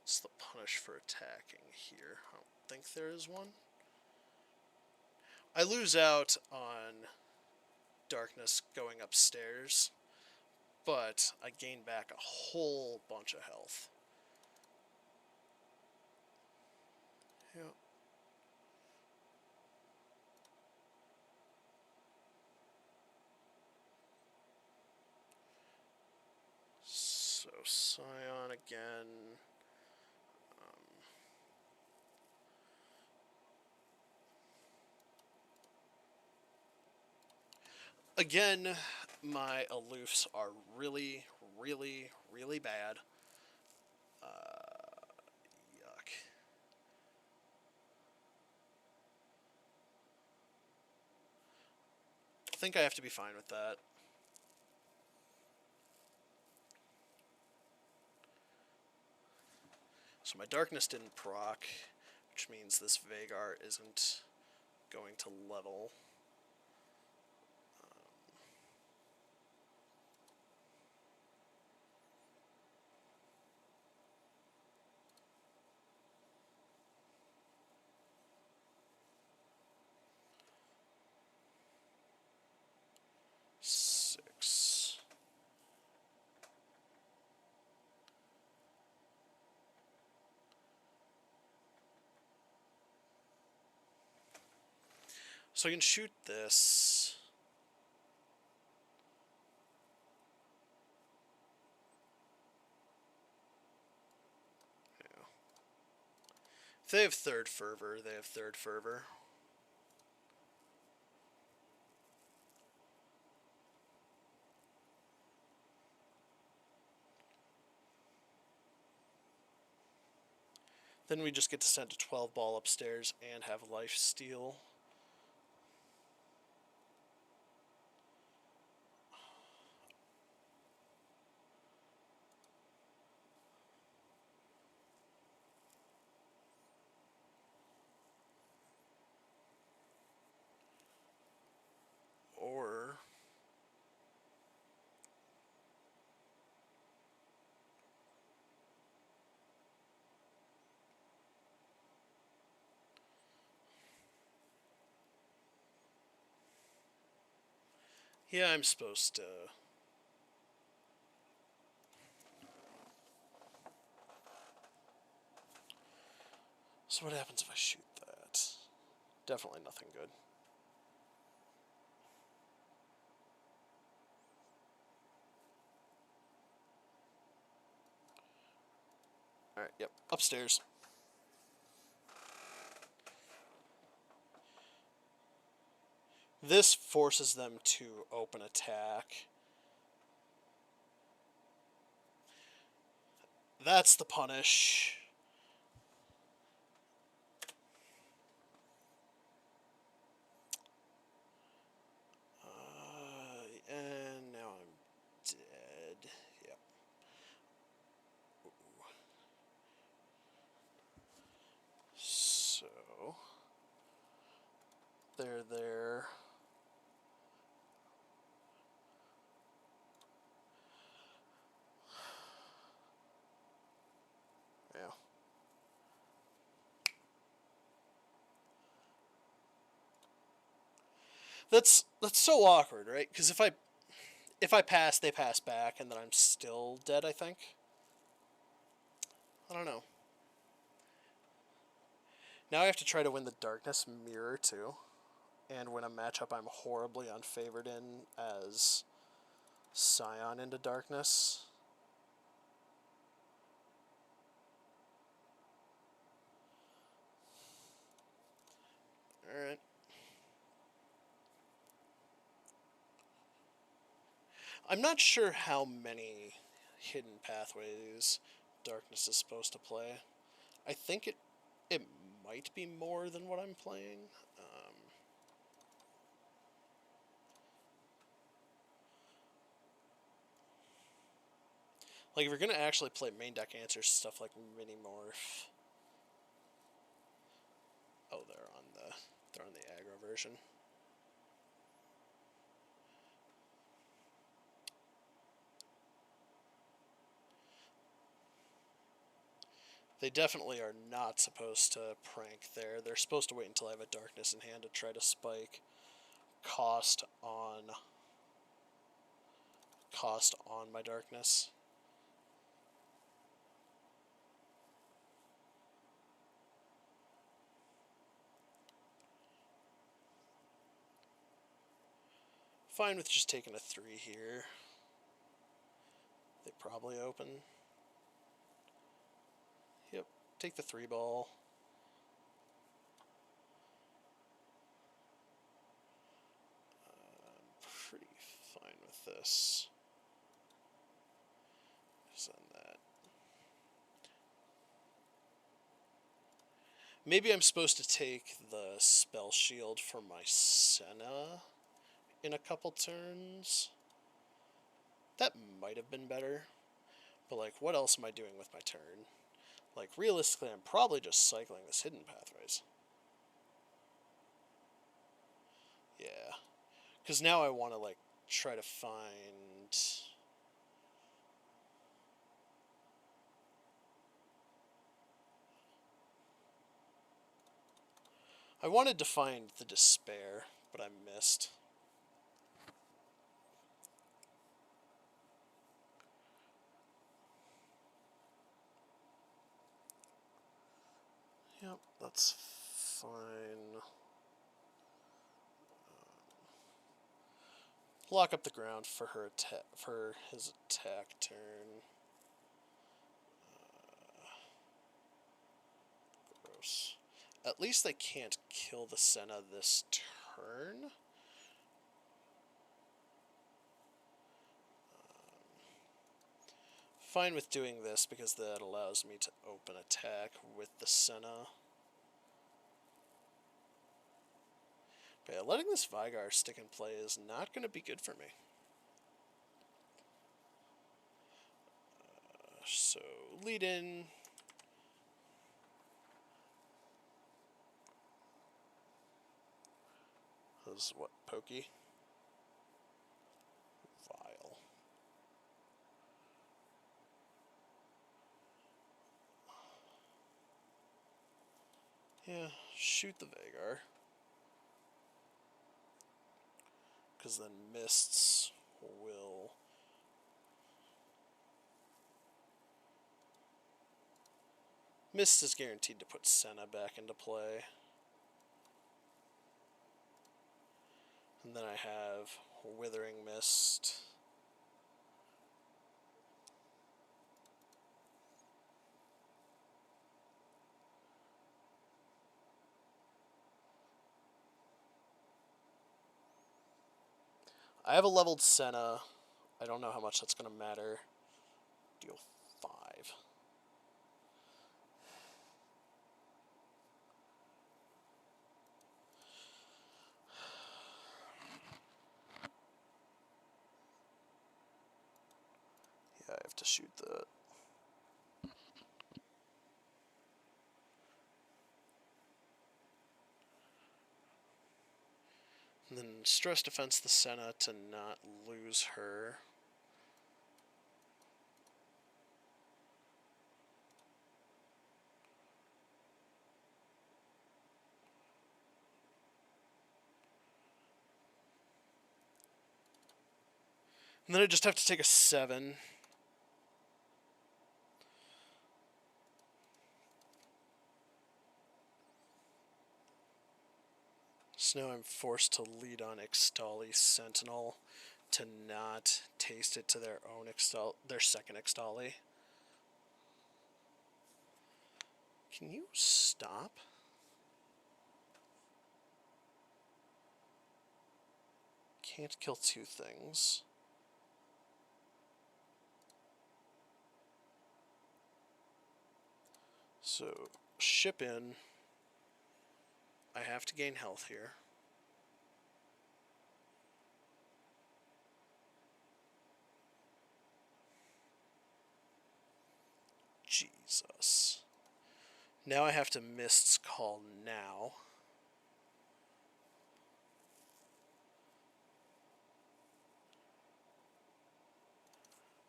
What's the punish for attacking here? I don't think there is one. I lose out on darkness going upstairs, but I gain back a whole bunch of health. Yep. So Sion again. Again, my aloofs are really, really, really bad. Yuck. I think I have to be fine with that. So my darkness didn't proc, which means this Vagar isn't going to level. Six. So I can shoot this. Yeah. If they have third fervor, they have third fervor. Then we just get to send a 12 ball upstairs and have life steal. Yeah, I'm supposed to... So what happens if I shoot that? Definitely nothing good. Alright, yep. Upstairs. This forces them to open attack. That's the punish. And now I'm dead. Yep. Ooh. So... They're there. Yeah. That's so awkward, right? Because if I pass, they pass back, and then I'm still dead, I think. I don't know. Now I have to try to win the Darkness Mirror, too. And win a matchup I'm horribly unfavored in as Sion into Darkness. Alright. I'm not sure how many hidden pathways Darkness is supposed to play. I think it might be more than what I'm playing. Like, if you're going to actually play main deck answers, stuff like Mini Morph. Oh, they're on the aggro version. They definitely are not supposed to prank there. They're supposed to wait until I have a Darkness in hand to try to spike cost on my Darkness. Fine with just taking a 3 here. They probably open. Yep, take the 3 ball. I'm pretty fine with this. Send that. Maybe I'm supposed to take the Spell Shield for my Senna in a couple turns. That might have been better. But, like, what else am I doing with my turn? Like, realistically, I'm probably just cycling this hidden pathways. Yeah. Because now I want to, like, try to find... I wanted to find the Despair, but I missed. Yep, that's fine. Lock up the ground for his attack turn. Gross. At least they can't kill the Senna this turn. Fine with doing this because that allows me to open attack with the Senna. But yeah, letting this Vygar stick in play is not going to be good for me. So, lead in. This is what, Pokey? Vile. Yeah, shoot the Vagar. because then Mists will... Mist is guaranteed to put Senna back into play. And then I have Withering Mist. I have a leveled Senna. I don't know how much that's going to matter. Deal 5. Yeah, I have to shoot the... And then stress defense the Senna to not lose her. And then I just have to take a 7. So now I'm forced to lead on Ixtali Sentinel to not taste it to their own their second Ixtali. Can you stop? Can't kill 2 things. So, ship in. I have to gain health here. Jesus. Now I have to Mist's Call now.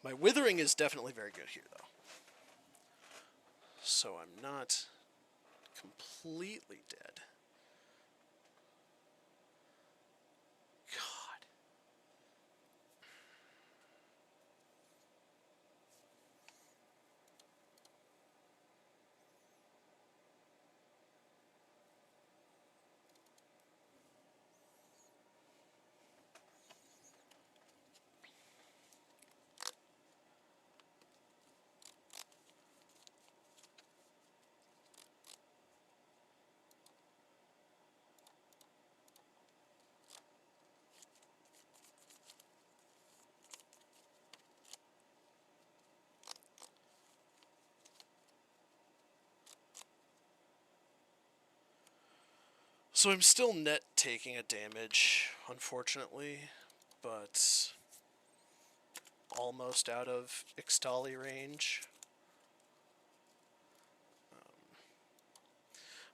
My Withering is definitely very good here, though. So I'm not completely dead. God. So I'm still net taking a damage, unfortunately, but almost out of Ixtali range.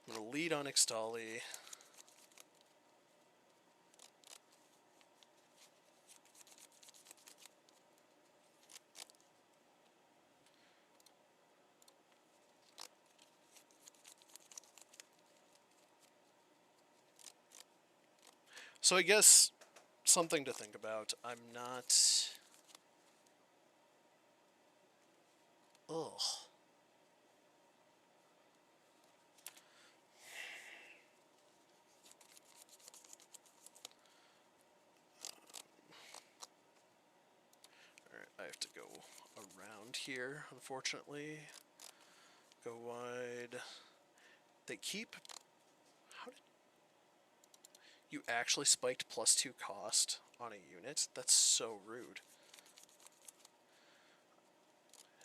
I'm going to lead on Ixtali. So I guess something to think about. I'm not... Ugh. Alright, I have to go around here, unfortunately. Go wide. They keep... How did... You actually spiked +2 cost on a unit? That's so rude.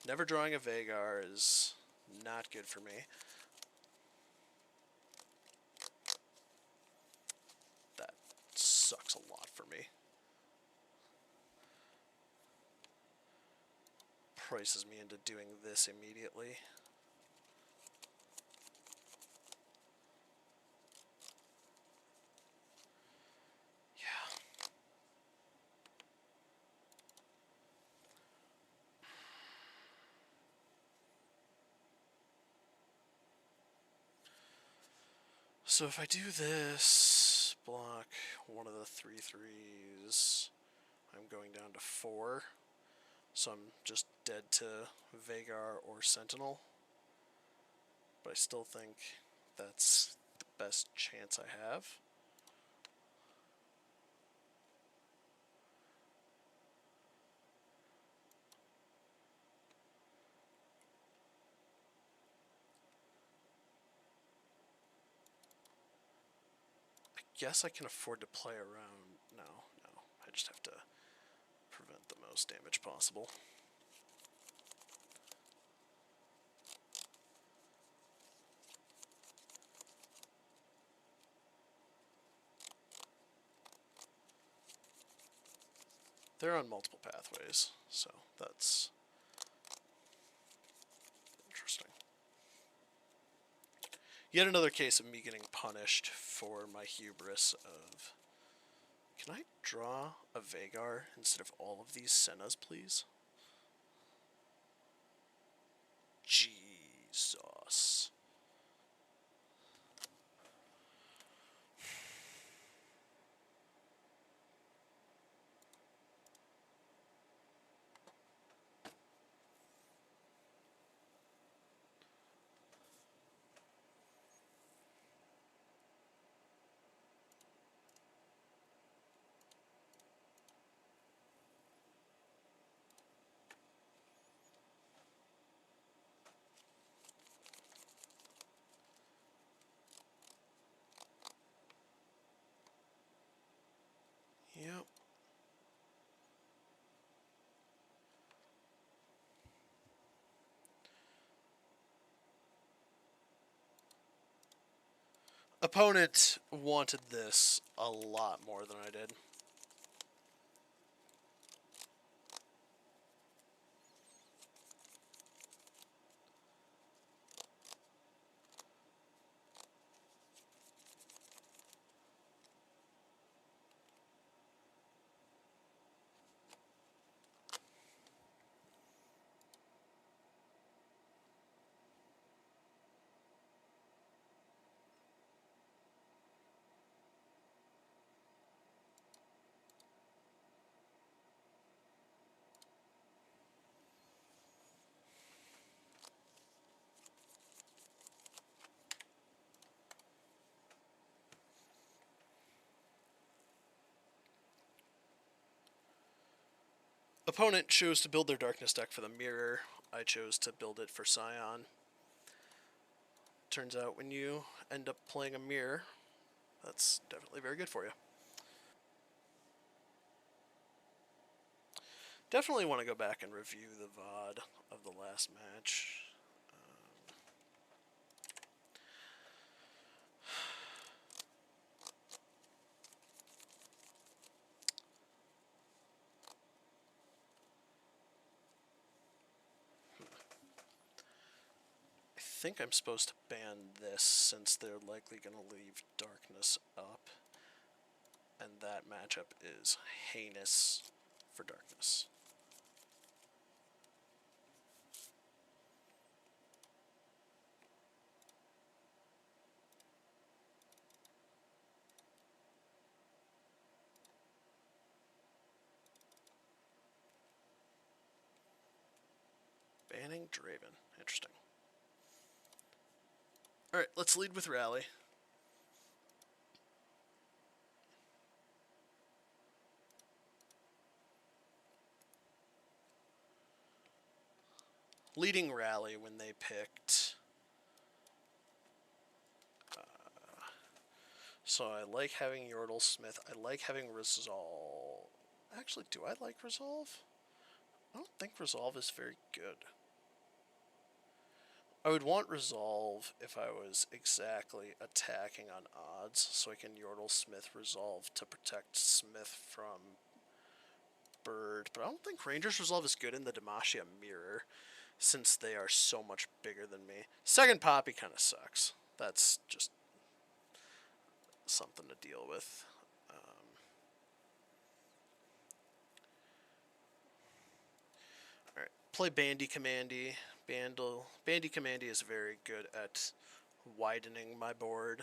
Never drawing a Vagar is not good for me. That sucks a lot for me. Prices me into doing this immediately. So if I do this, block one of the 3/3s. I'm going down to 4. So I'm just dead to Vagar or Sentinel. But I still think that's the best chance I have. I guess I can afford to play around. No. I just have to prevent the most damage possible. They're on multiple pathways, so that's interesting. Yet another case of me getting punished for my hubris of... Can I draw a Vagar instead of all of these Sennas, please? Jesus. Yep. Opponent wanted this a lot more than I did. Opponent chose to build their Darkness deck for the Mirror. I chose to build it for Sion. Turns out when you end up playing a Mirror, that's definitely very good for you. Definitely want to go back and review the VOD of the last match. I think I'm supposed to ban this since they're likely going to leave Darkness up. And that matchup is heinous for Darkness. Banning Draven. Interesting. Alright, let's lead with Rally. Leading Rally when they picked... so I like having Yordle Smith. I like having Resolve. Actually, do I like Resolve? I don't think Resolve is very good. I would want Resolve if I was exactly attacking on odds, so I can Yordle Smith Resolve to protect Smith from Bird. But I don't think Ranger's Resolve is good in the Demacia Mirror, since they are so much bigger than me. Second Poppy kind of sucks. That's just something to deal with. Alright, play Bandy Commandy. Bandy Commandy is very good at widening my board.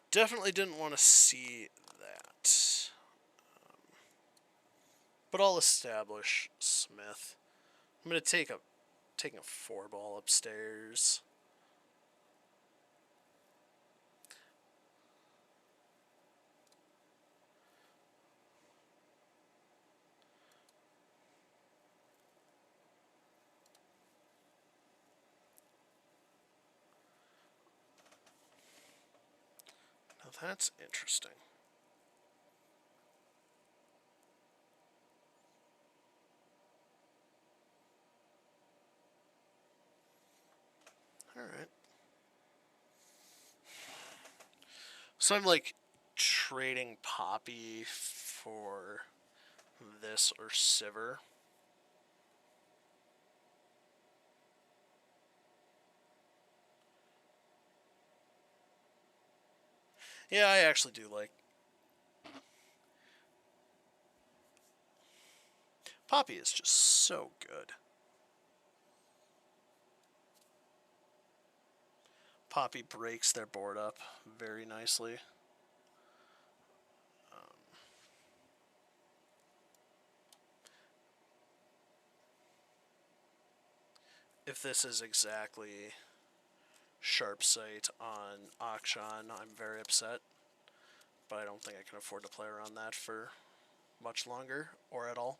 Definitely didn't want to see that. But I'll establish Smith. I'm gonna taking a 4-ball upstairs. Now that's interesting. Alright. So I'm like trading Poppy for this or Sivir. Yeah, I actually do like Poppy is just so good. Poppy breaks their board up very nicely. If this is exactly Sharp Sight on Akshan, I'm very upset. But I don't think I can afford to play around that for much longer, or at all.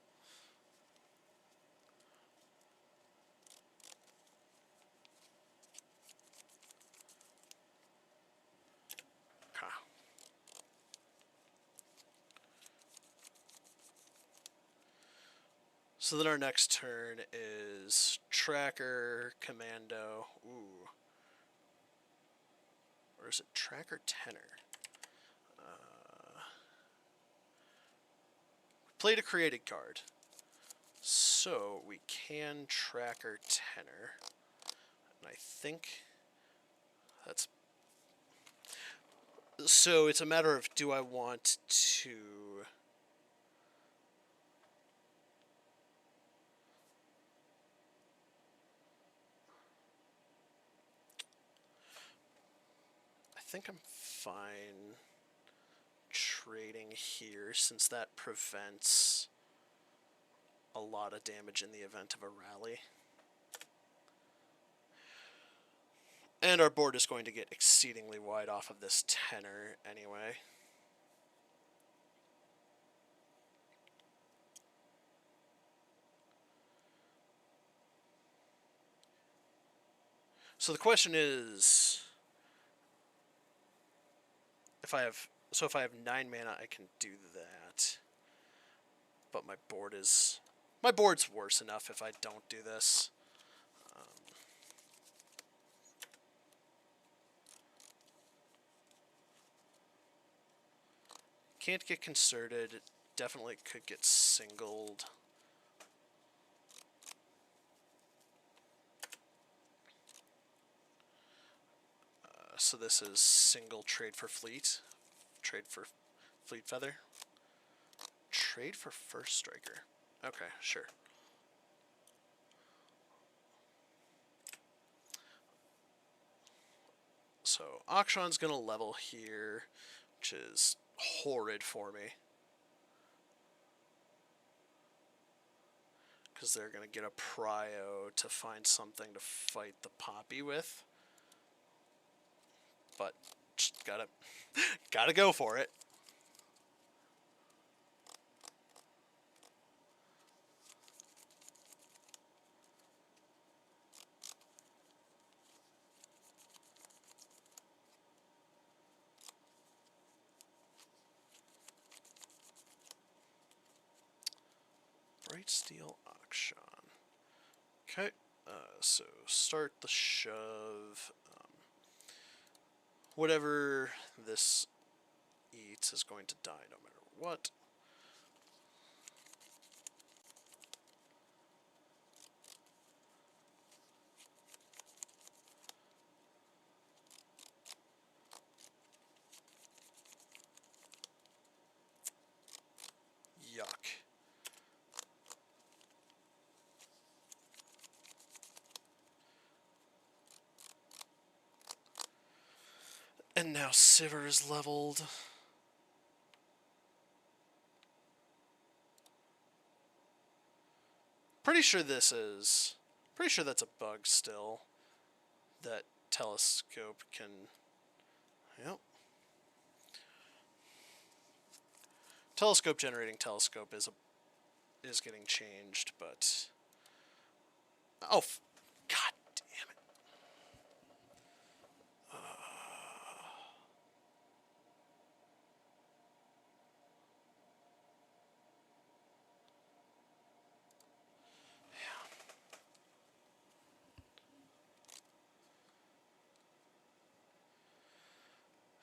Okay. So then our next turn is Tracker, Commando, ooh. Or is it Tracker Tenor? Played a created card. So we can Tracker Tenor. And I think that's... So it's a matter of, do I want to... I think I'm fine trading here, since that prevents a lot of damage in the event of a rally. And our board is going to get exceedingly wide off of this tenor anyway. So the question is, if I have 9 mana, I can do that. But my board's worse enough if I don't do this. Can't get concerted. It definitely could get singled. So this is single trade for fleet. Trade for fleet feather. Trade for first striker. Okay, sure. So Akshan's gonna level here, which is horrid for me. Because they're gonna get a prio to find something to fight the Poppy with. But just gotta go for it. Bright Steel Akshan. Okay, so start the shove. Whatever this eats is going to die no matter what. Yuck. And now Sivir is leveled. Pretty sure that's a bug still. That telescope can... Yep. Telescope generating telescope is getting changed, but... Oh, God damn it.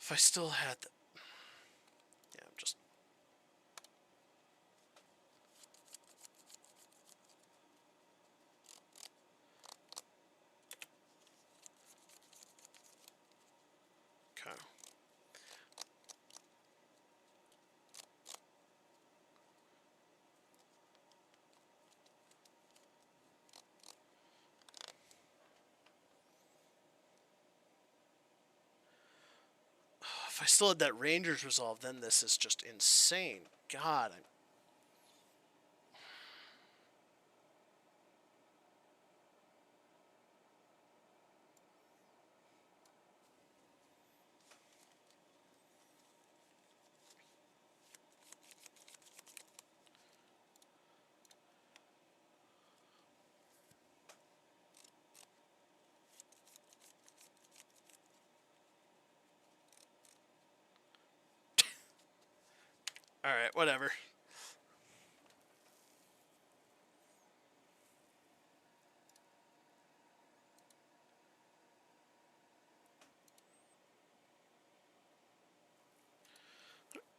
If I still had the... Yeah, I'm just... Okay. If I still had that Ranger's Resolve, then this is just insane. God, I'm... Alright, whatever.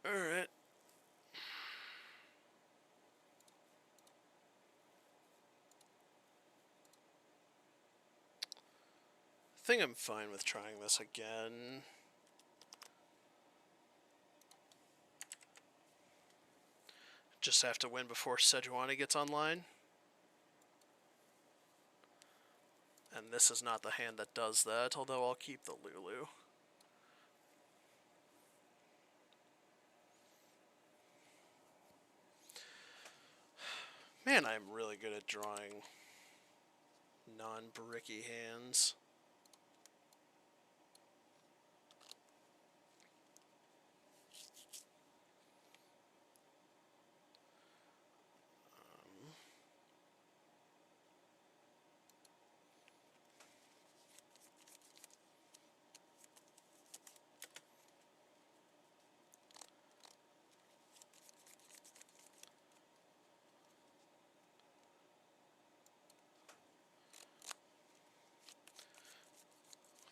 Alright. I think I'm fine with trying this again. Just have to win before Sejuani gets online. And this is not the hand that does that, although I'll keep the Lulu. Man, I'm really good at drawing non-bricky hands.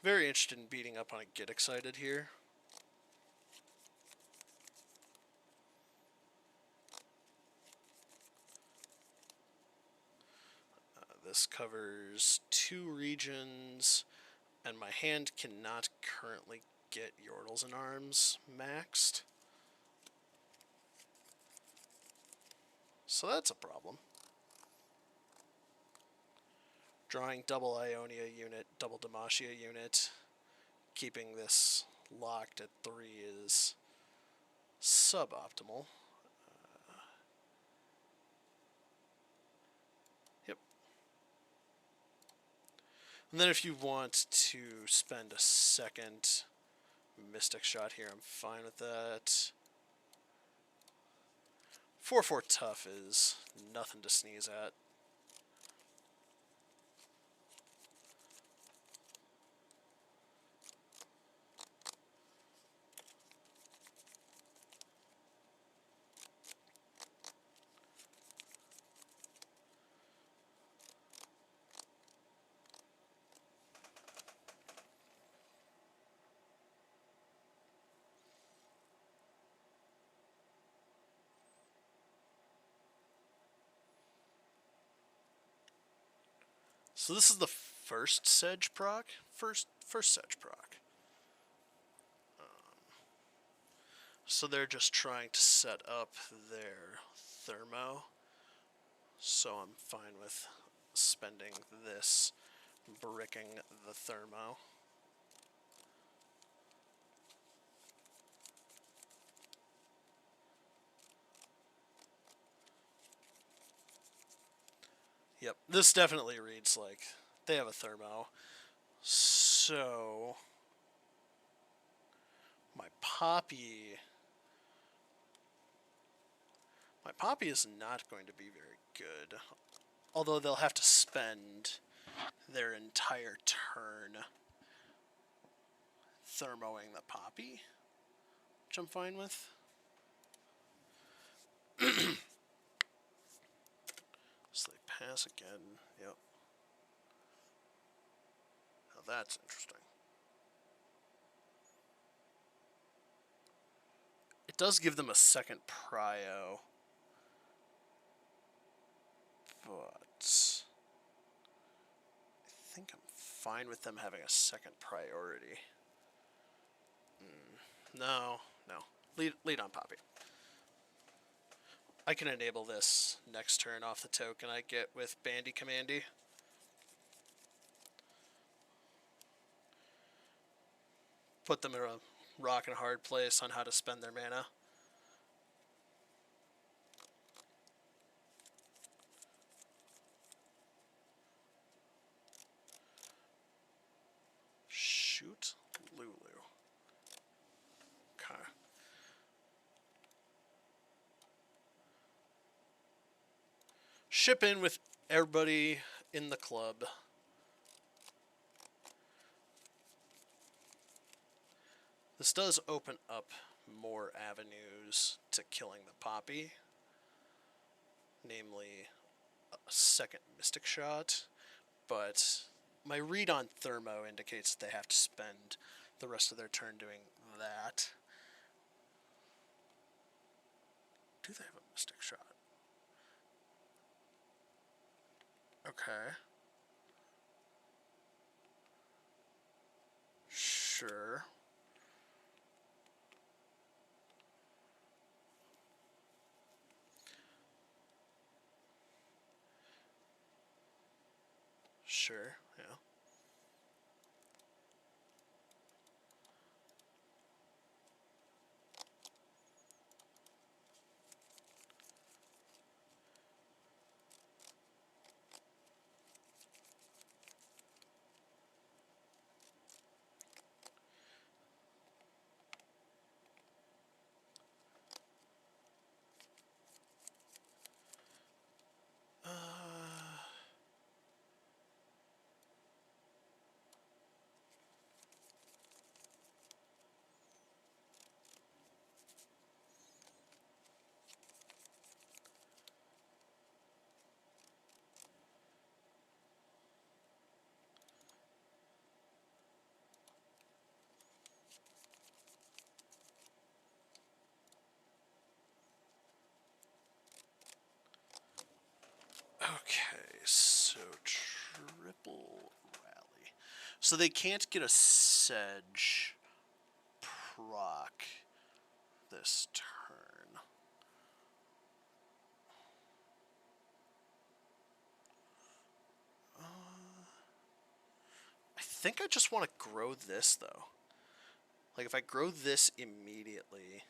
Very interested in beating up on a Get Excited here. This covers 2 regions, and my hand cannot currently get Yordles and Arms maxed. So that's a problem. Drawing double Ionia unit, double Demacia unit, keeping this locked at 3 is suboptimal. Yep. And then if you want to spend a second Mystic Shot here, I'm fine with that. 4/4 tough is nothing to sneeze at. So this is the first Sedge proc? First Sedge proc. So they're just trying to set up their Thermo. So I'm fine with spending this, bricking the Thermo. Yep, this definitely reads like they have a thermo. So my Poppy is not going to be very good. Although they'll have to spend their entire turn thermoing the Poppy, which I'm fine with. So they pass again. Yep. Now that's interesting. It does give them a second prio, but I think I'm fine with them having a second priority. No. Lead on Poppy. I can enable this next turn off the token I get with Bandy Commandy. Put them in a rock and hard place on how to spend their mana. Shoot Lulu. Okay. Ship in with everybody in the club. This does open up more avenues to killing the Poppy, namely a second Mystic Shot, but my read on Thermo indicates that they have to spend the rest of their turn doing that. Do they have a Mystic Shot? Okay. Sure. Sure, yeah. Okay, so triple rally. So they can't get a Sedge proc this turn. I think I just want to grow this, though. Like, if I grow this immediately,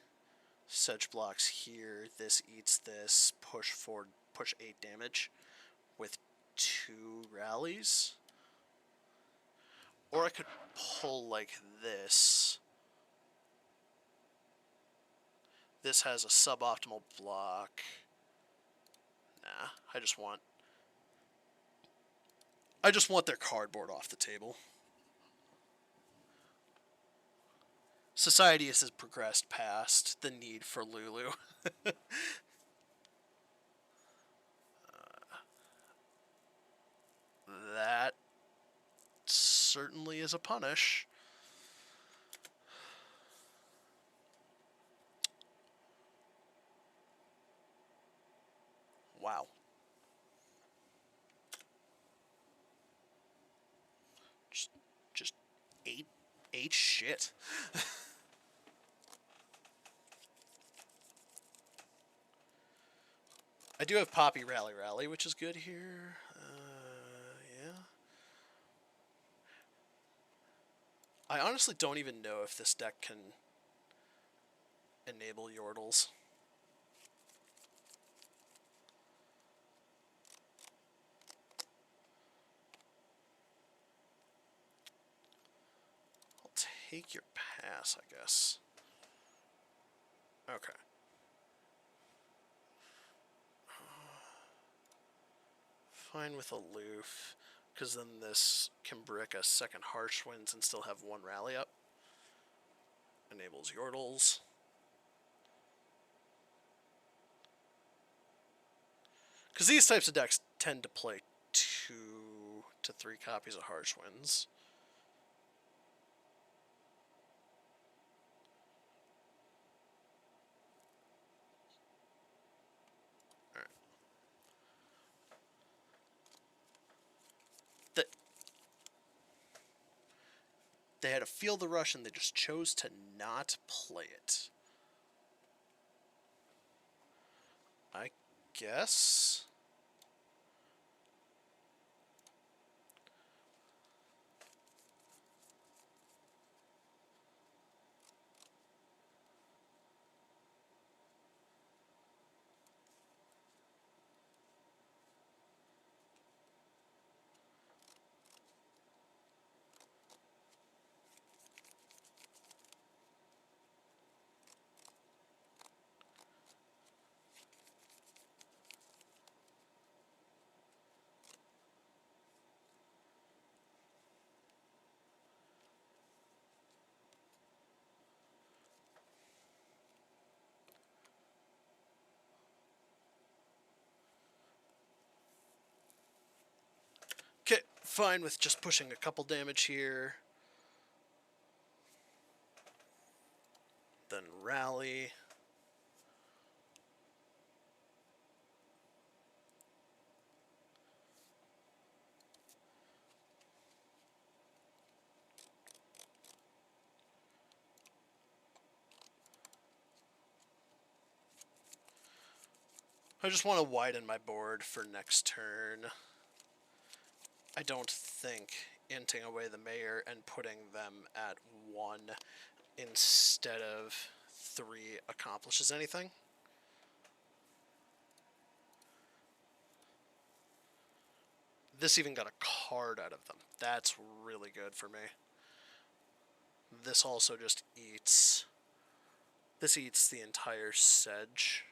Sedge blocks here, this eats this, push 8 damage with 2 rallies. Or I could pull like this. This has a suboptimal block. Nah, I just want their cardboard off the table. Society has progressed past the need for Lulu. That certainly is a punish. Wow. Just ate shit. I do have Poppy Rally, which is good here. Yeah. I honestly don't even know if this deck can enable Yordles. take your pass, I guess. Okay. Fine with aloof, because then this can brick a second Harsh Winds and still have one rally up. Enables Yordles. Because these types of decks tend to play 2 to 3 copies of Harsh Winds. Alright. They had a Feel the Rush and they just chose to not play it. I guess. Okay, fine with just pushing a couple damage here. Then rally. I just want to widen my board for next turn. I don't think inting away the mayor and putting them at 1 instead of 3 accomplishes anything. This even got a card out of them. That's really good for me. This also just eats... This eats the entire sedge.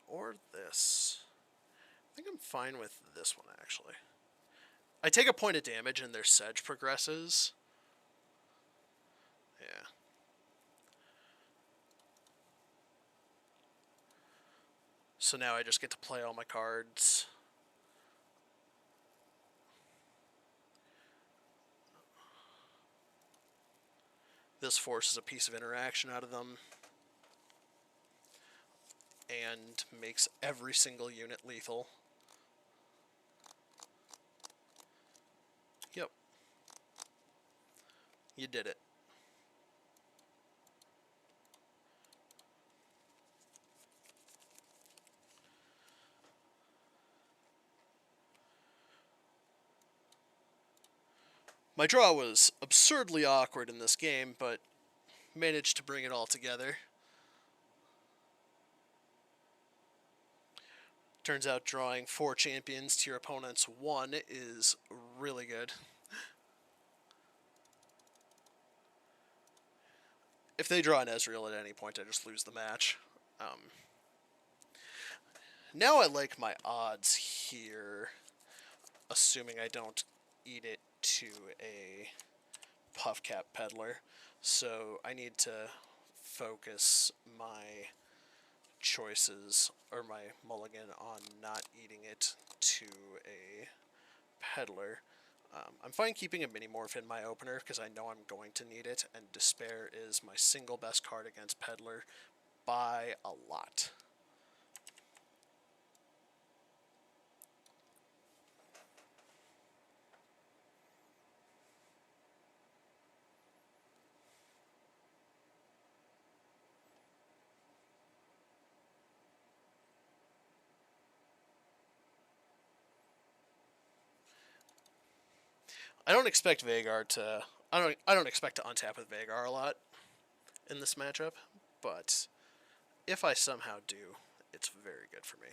Or this. I think I'm fine with this one, actually. I take a point of damage and their sedge progresses. Yeah. So now I just get to play all my cards. This forces a piece of interaction out of them. And makes every single unit lethal. Yep. You did it. My draw was absurdly awkward in this game, but managed to bring it all together. Turns out drawing 4 champions to your opponent's 1 is really good. If they draw an Ezreal at any point, I just lose the match. Now I like my odds here, assuming I don't eat it to a Puffcap Peddler. So I need to focus my choices, or my mulligan, on not eating it to a Peddler. I'm fine keeping a Minimorph in my opener because I know I'm going to need it, and Despair is my single best card against Peddler by a lot. I don't expect Vhagar to... I don't expect to untap with Vhagar a lot in this matchup, but if I somehow do, it's very good for me.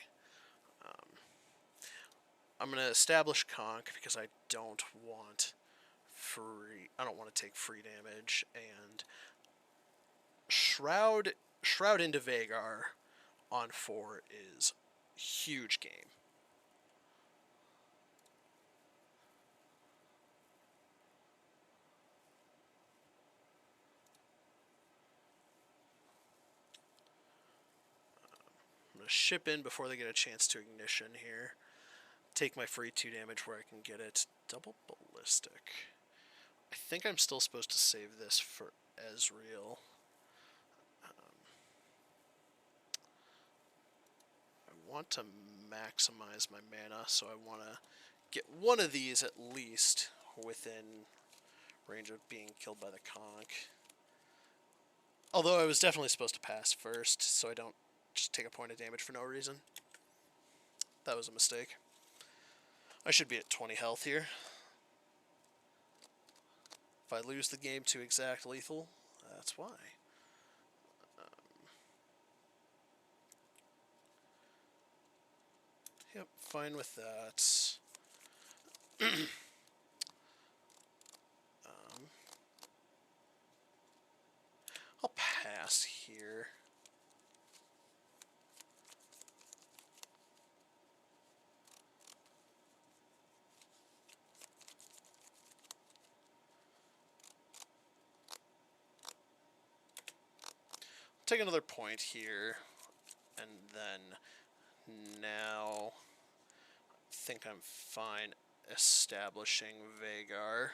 I'm going to establish Conk because I don't want free. I don't want to take free damage, and Shroud into Vagar on 4 is huge game. I'm going to ship in before they get a chance to ignition here. Take my free 2 damage where I can get it. Double ballistic. I think I'm still supposed to save this for Ezreal. I want to maximize my mana, so I want to get one of these at least within range of being killed by the conch. Although I was definitely supposed to pass first, so I don't just take a point of damage for no reason. That was a mistake. I should be at 20 health here. If I lose the game to exact lethal, that's why. Yep, fine with that. I'll pass here. Take another point here, and then now I think I'm fine establishing Vagar.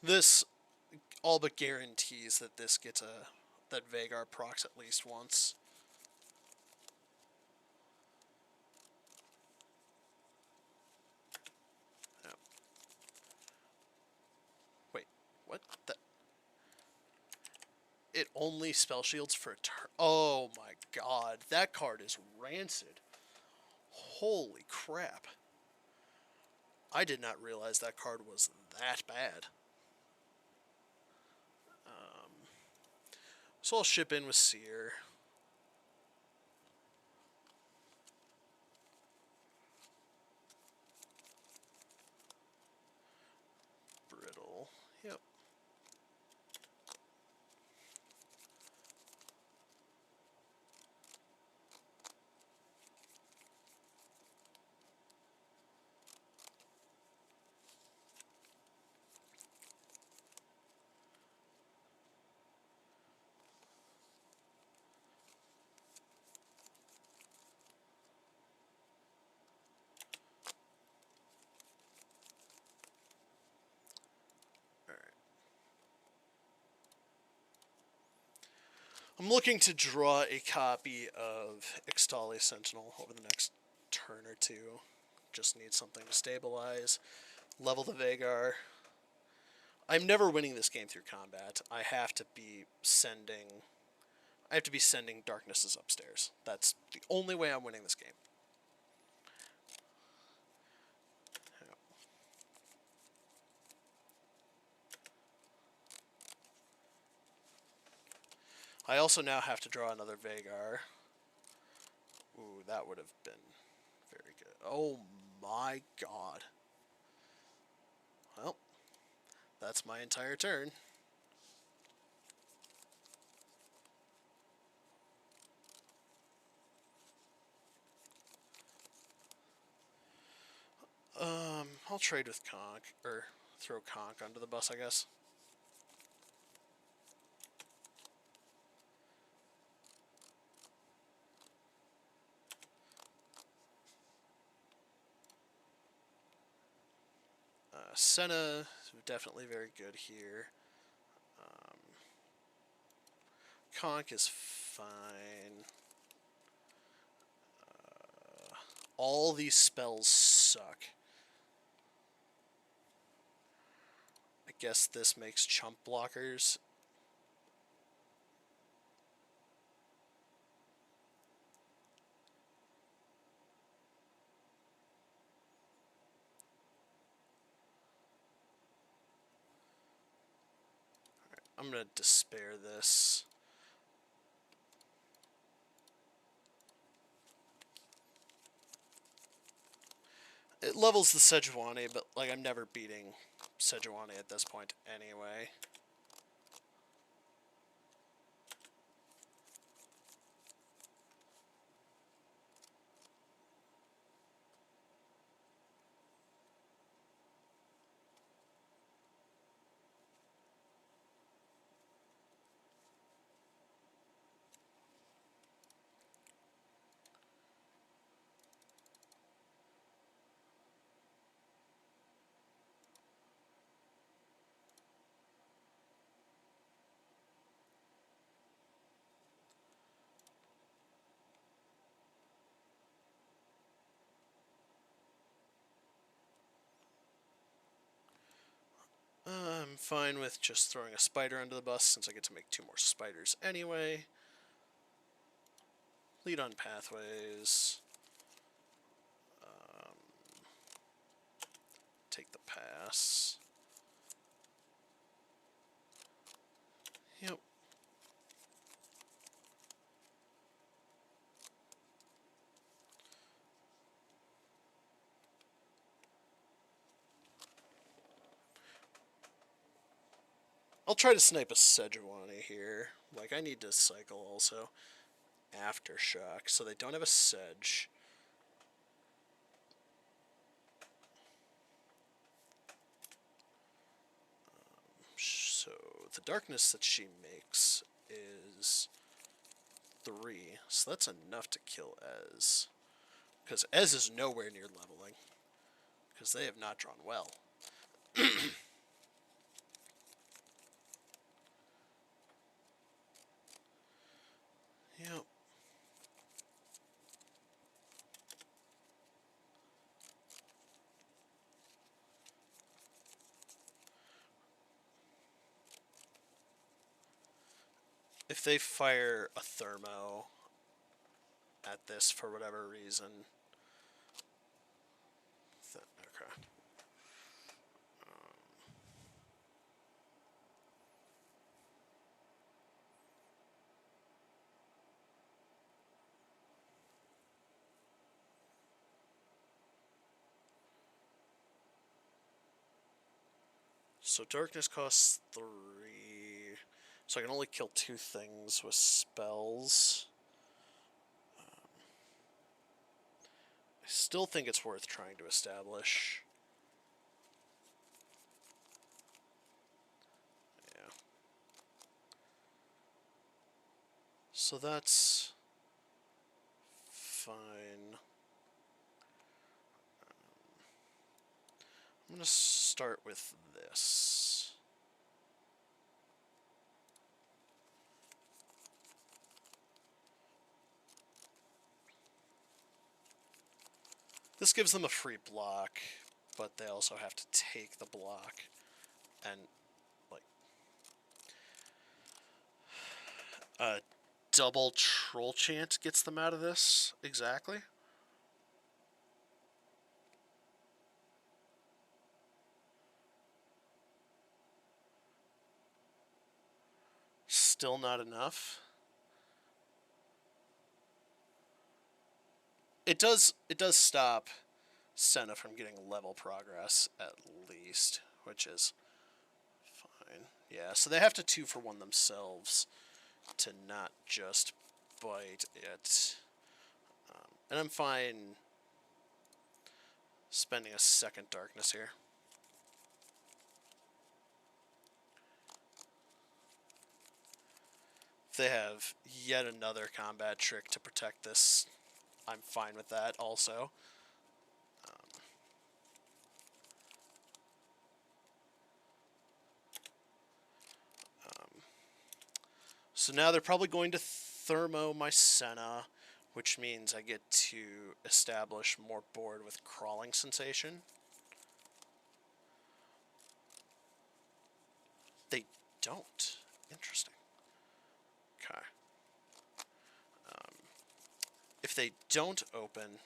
This all but guarantees that this gets that Vagar procs at least once. Yep. Wait, what? It only spell shields for a turn. Oh my god, that card is rancid. Holy crap. I did not realize that card was that bad. So I'll ship in with Seer. Brittle. Yep. I'm looking to draw a copy of Ixtali Sentinel over the next turn or two. Just need something to stabilize. Level the Vagar. I'm never winning this game through combat. I have to be sending Darknesses upstairs. That's the only way I'm winning this game. I also now have to draw another Vagar. Ooh, that would have been very good. Oh my god. Well, that's my entire turn. I'll trade with Conch, or throw Conch under the bus, I guess. Senna, definitely very good here. Conch is fine. All these spells suck. I guess this makes chump blockers. I'm going to despair this. It levels the Sejuani, but like I'm never beating Sejuani at this point anyway. I'm fine with just throwing a spider under the bus since I get to make 2 more spiders anyway. Lead on pathways. Take the pass. Yep. I'll try to snipe a Sejuani here. Like, I need to cycle also Aftershock, so they don't have a Sedge. So, the darkness that she makes is 3, so that's enough to kill Ez. Because Ez is nowhere near leveling, because they have not drawn well. Yep. If they fire a Thermo at this for whatever reason... Okay. So darkness costs 3. So I can only kill 2 things with spells. I still think it's worth trying to establish. Yeah. So that's fine. I'm going to start with this. This gives them a free block, but they also have to take the block. And, like, a double Troll Chant gets them out of this. Exactly. Still not enough. It does stop Senna from getting level progress, at least, which is fine. Yeah, so they have to 2-for-1 themselves to not just bite it. And I'm fine spending a second darkness here. If they have yet another combat trick to protect this, I'm fine with that also. So now they're probably going to Thermo my Senna, which means I get to establish more board with Crawling Sensation. They don't. Interesting. Okay. If they don't open...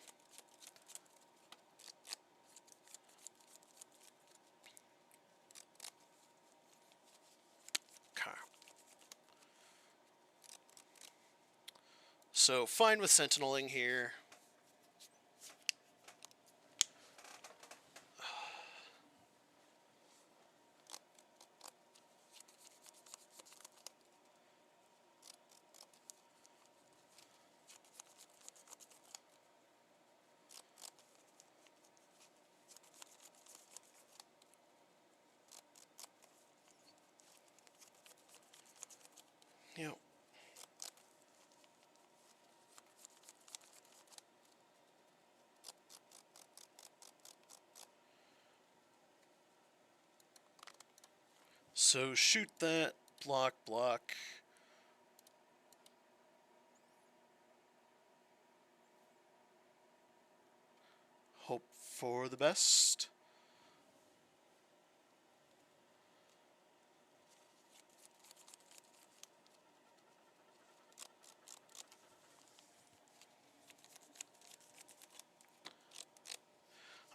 Okay. So, fine with Sentineling here. So shoot that, block, block. Hope for the best.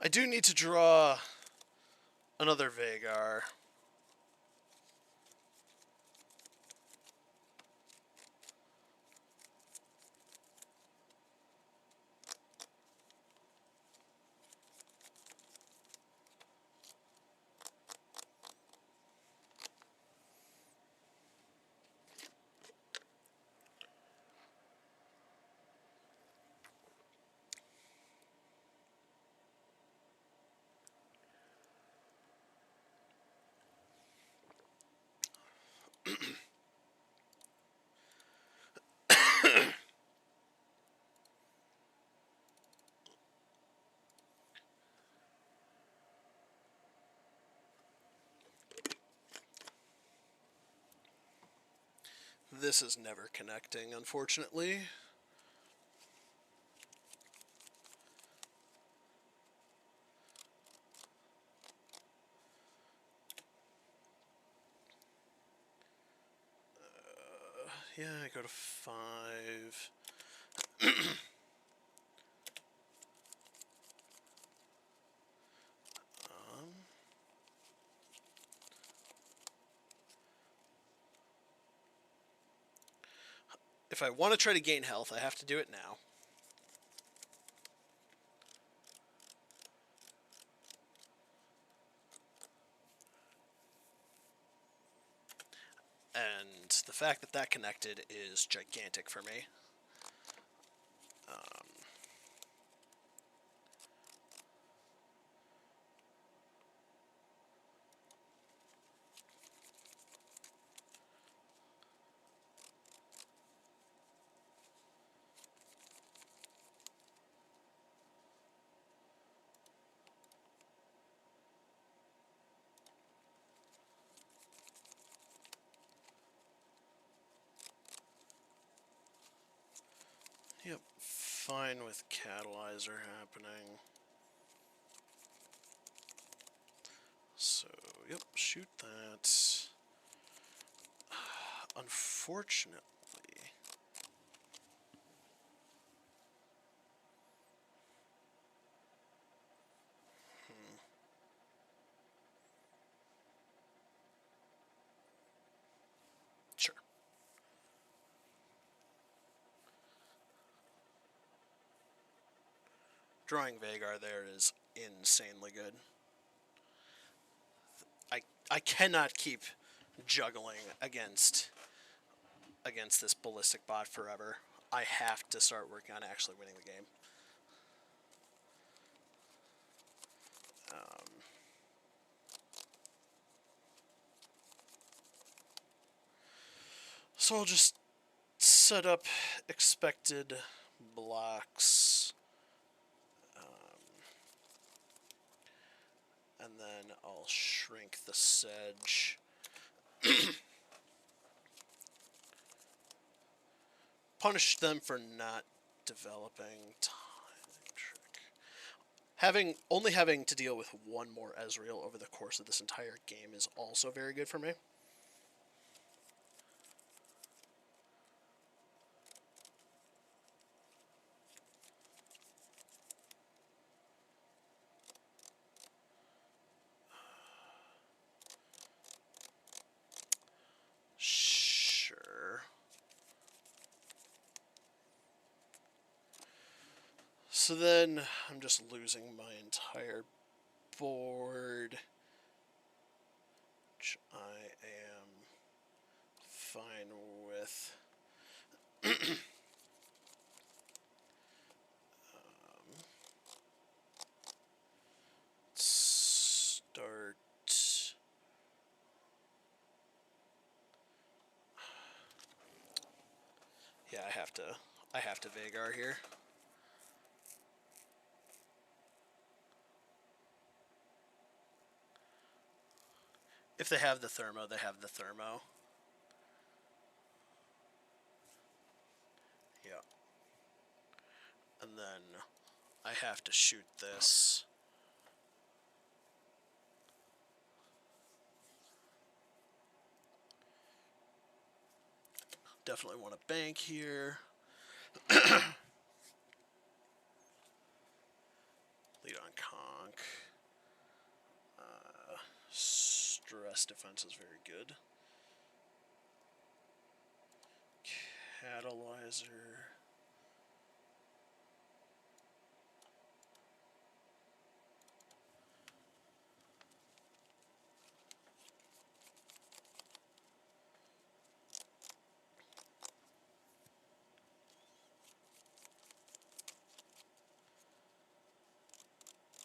I do need to draw another Vagar. This is never connecting, unfortunately. Yeah, I go to 5. If I want to try to gain health, I have to do it now. And the fact that that connected is gigantic for me. Yep, fine with catalyzer happening. So, yep, shoot that. Unfortunately, sure. Drawing Vagar there is insanely good. I cannot keep juggling against this ballistic bot forever. I have to start working on actually winning the game. So I'll just set up expected blocks. And then I'll shrink the sedge. Punish them for not developing time trick. Only having to deal with one more Ezreal over the course of this entire game is also very good for me. Sure. So then I'm just losing my entire board, which I am fine with. Start. Yeah, I have to Vagar here. If they have the thermo, they have the thermo. Yeah. And then I have to shoot this. Definitely want to bank here. Lead on conk. Stress defense is very good. Catalyzer.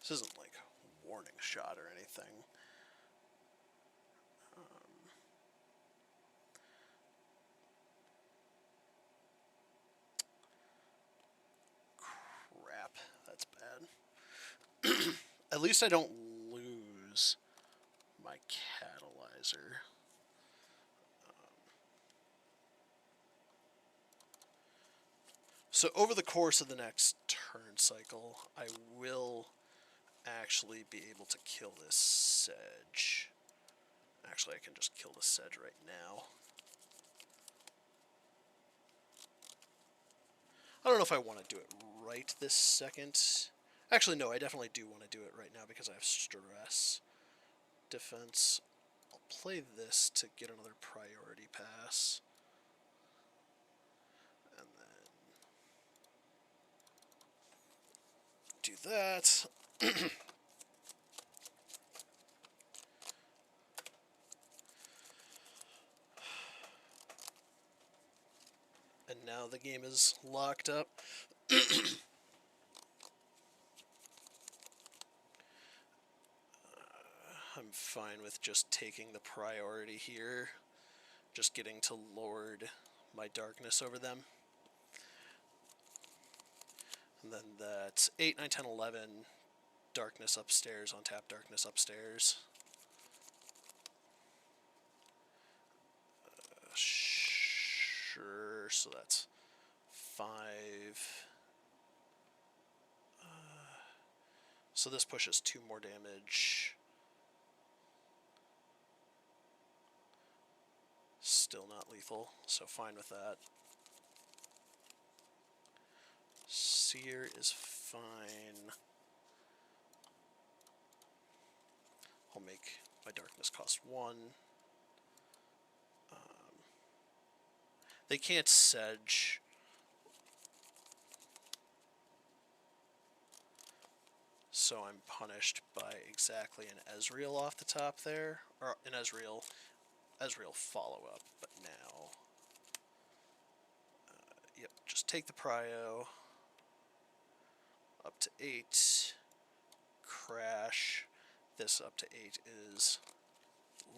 This isn't like a warning shot or anything. Crap, that's bad. At least I don't lose my catalyzer. So over the course of the next turn cycle, I will actually be able to kill this sedge. Actually, I can just kill the sedge right now. I don't know if I want to do it right this second. Actually, no, I definitely do want to do it right now because I have stress defense. I'll play this to get another priority pass. And then do that. And now the game is locked up. I'm fine with just taking the priority here. Just getting to lord my darkness over them. And then that's 8, 9, 10, 11. Darkness upstairs, on tap darkness upstairs. Sure, so that's 5. So this pushes 2 more damage. Still not lethal, so fine with that. Seer is fine. I'll make my darkness cost 1. They can't sedge. So I'm punished by exactly an Ezreal off the top there. Or an Ezreal follow-up, but now... yep, just take the prio. Up to 8. Crash. This up to 8 is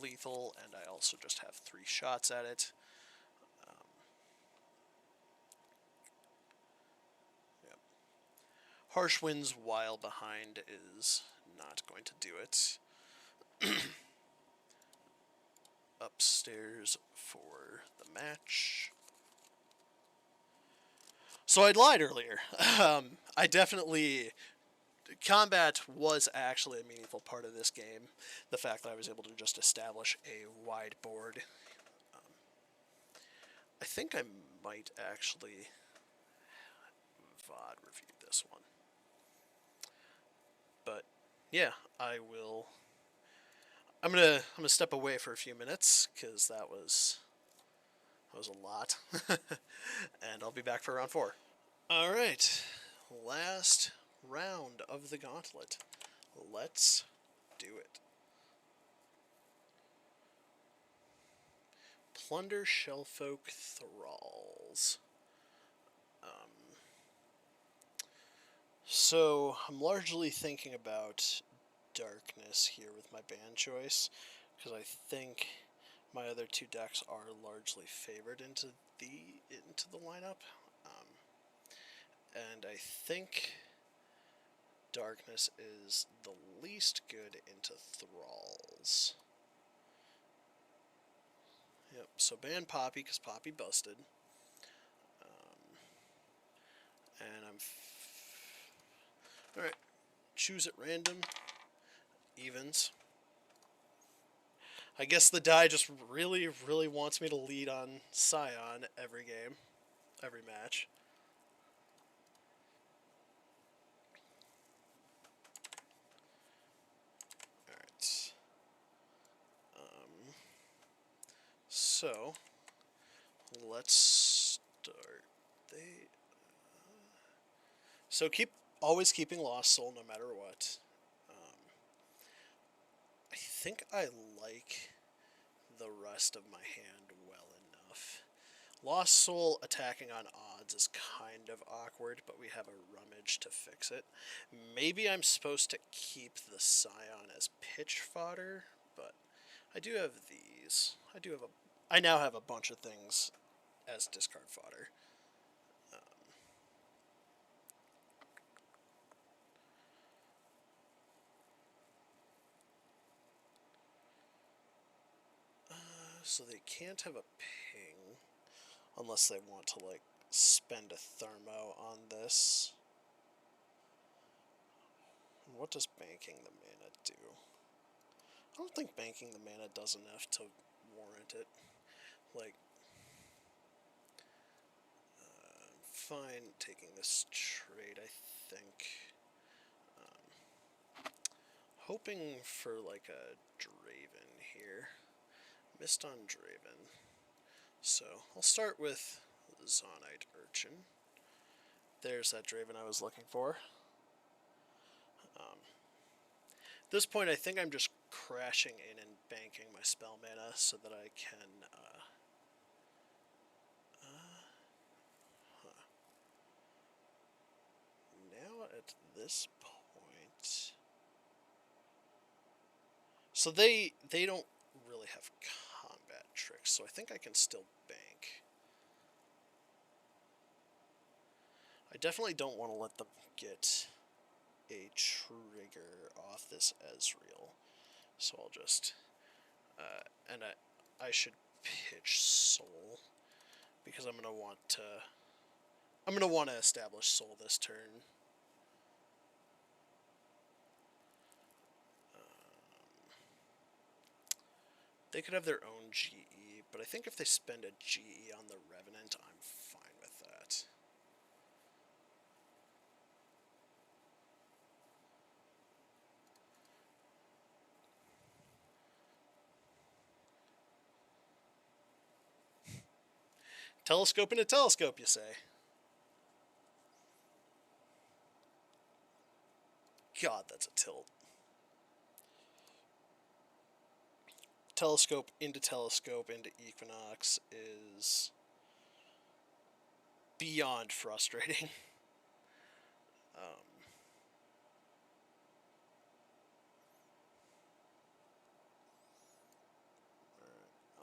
lethal, and I also just have 3 shots at it. Yep. Harsh Winds while behind is not going to do it. Upstairs for the match. So I lied earlier. I definitely... Combat was actually a meaningful part of this game. The fact that I was able to just establish a wide board. I think I might actually VOD review this one. But yeah, I will... I'm gonna step away for a few minutes because that was a lot. And I'll be back for round 4. All right, last round of the Gauntlet. Let's do it. Plunder Shellfolk Thralls. So I'm largely thinking about Darkness here with my band choice, because I think my other 2 decks are largely favored into the lineup, and I think Darkness is the least good into Thralls. Yep, so ban Poppy, because Poppy busted. And Alright, choose at random. Evens. I guess the die just really, really wants me to lead on Sion every game. Every match. Alright. So, let's start. So always keeping Lost Soul no matter what. I think I like the rest of my hand well enough. Lost Soul attacking on odds is kind of awkward, but we have a rummage to fix it. Maybe I'm supposed to keep the Sion as pitch fodder, but I do have these. I now have a bunch of things as discard fodder. So they can't have a ping unless they want to, like, spend a thermo on this. What does banking the mana do? I don't think banking the mana does enough to warrant it. Like, fine taking this trade, I think. Hoping for, like, a Draven here. Missed on Draven. So, I'll start with Zonite Urchin. There's that Draven I was looking for. At this point, I think I'm just crashing in and banking my spell mana so that I can... Now at this point... So they don't really have combat tricks, so I think I can still bank. I definitely don't want to let them get a trigger off this Ezreal. So I'll just... and I should pitch Soul, because I'm going to want to establish Soul this turn. They could have their own GE, but I think if they spend a GE on the Revenant, I'm fine with that. Telescope in a telescope, you say? God, that's a tilt. Telescope into Equinox is beyond frustrating.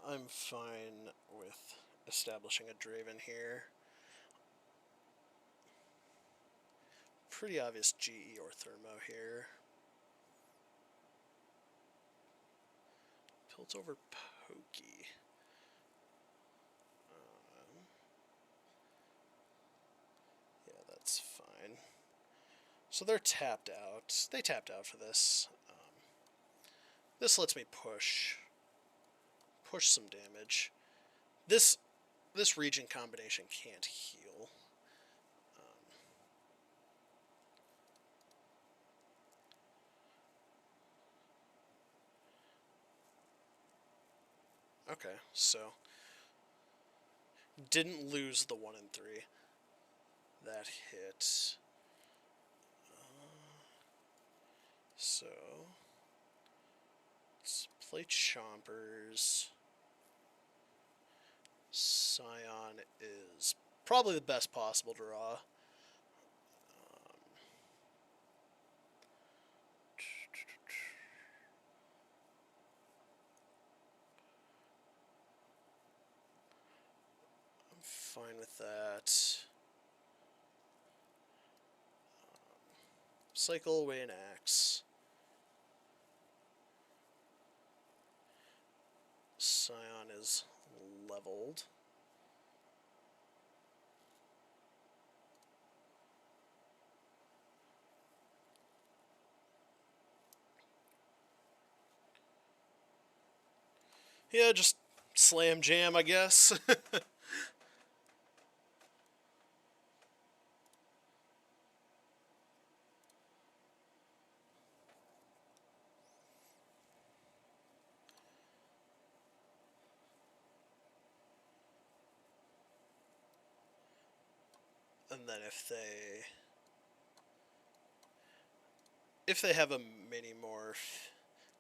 I'm fine with establishing a Draven here. Pretty obvious GE or Thermo here. Pilts over Pokey. Yeah, that's fine. So they're tapped out. They tapped out for this. This lets me push some damage. This region combination can't heal. Okay, so didn't lose the 1 and 3. That hit. So let's play Chompers. Sion is probably the best possible draw. I'm fine with that. Cycle away an axe. Sion is leveled. Yeah, just slam jam, I guess. And then if they have a mini morph,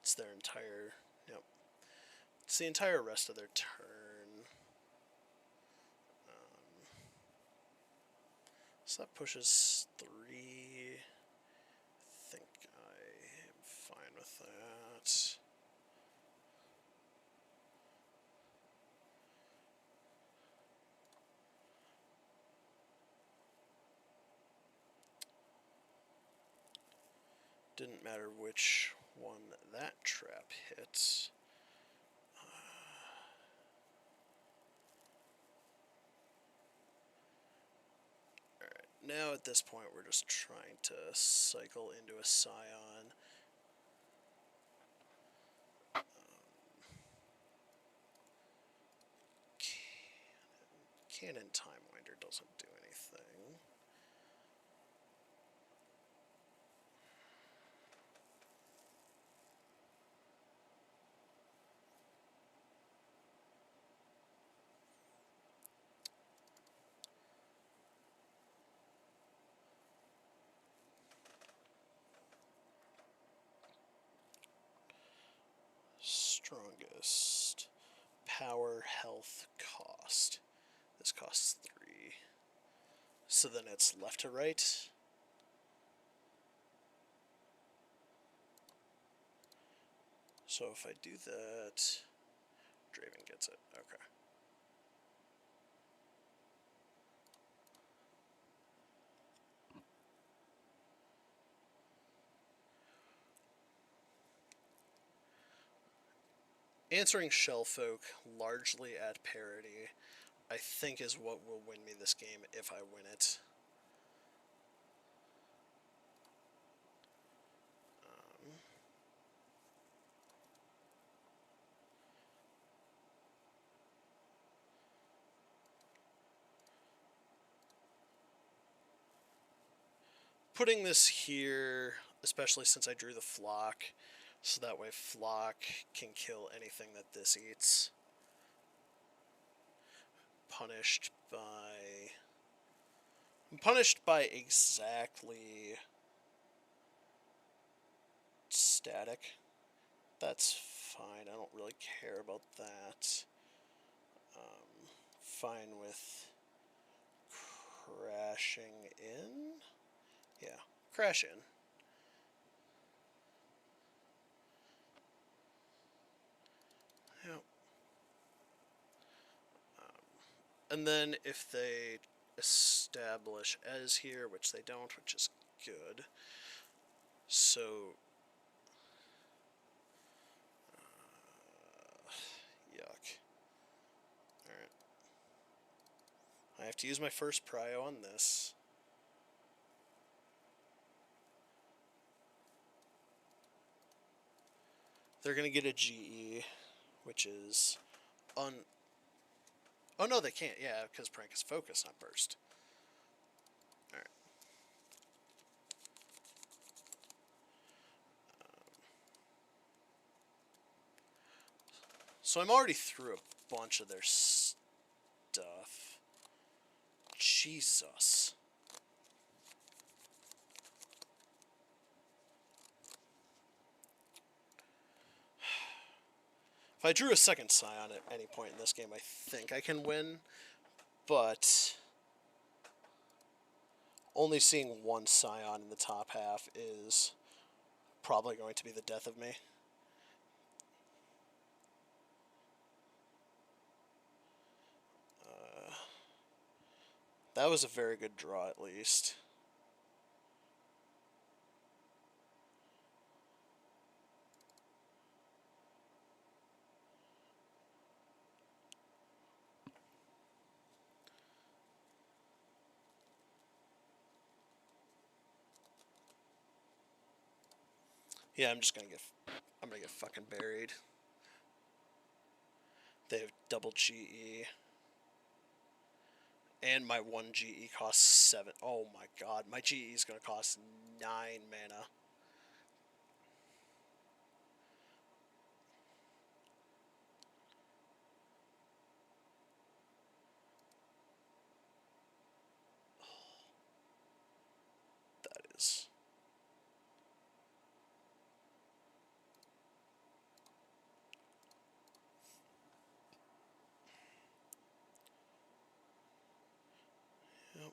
it's their entire, yep, it's the entire rest of their turn. So that pushes 3. I think I am fine with that. Didn't matter which one that trap hit. Alright, now at this point we're just trying to cycle into a Sion. Cannon Time Winder doesn't do anything. Strongest. Power, health, cost. This costs 3. So then it's left to right. So if I do that, Draven gets it. Okay. Answering Shellfolk largely at parity, I think, is what will win me this game if I win it. Putting this here, especially since I drew the Flock, so that way Flock can kill anything that this eats. Punished by exactly static. That's fine. I don't really care about that. Fine with crashing in. Yeah, crash in. Yep. And then if they establish as here, which they don't, which is good. So yuck. Alright. I have to use my first prio on this. They're going to get a GE, which is Oh, no, they can't. Yeah, because Prank is focus, not burst. Alright. So I'm already through a bunch of their stuff. Jesus. If I drew a second Sion at any point in this game, I think I can win. But only seeing one Sion in the top half is probably going to be the death of me. That was a very good draw, at least. Yeah, I'm gonna get fucking buried. They have double GE. And my 1 GE costs 7. Oh my god, my GE is gonna cost 9 mana. That is... Yep.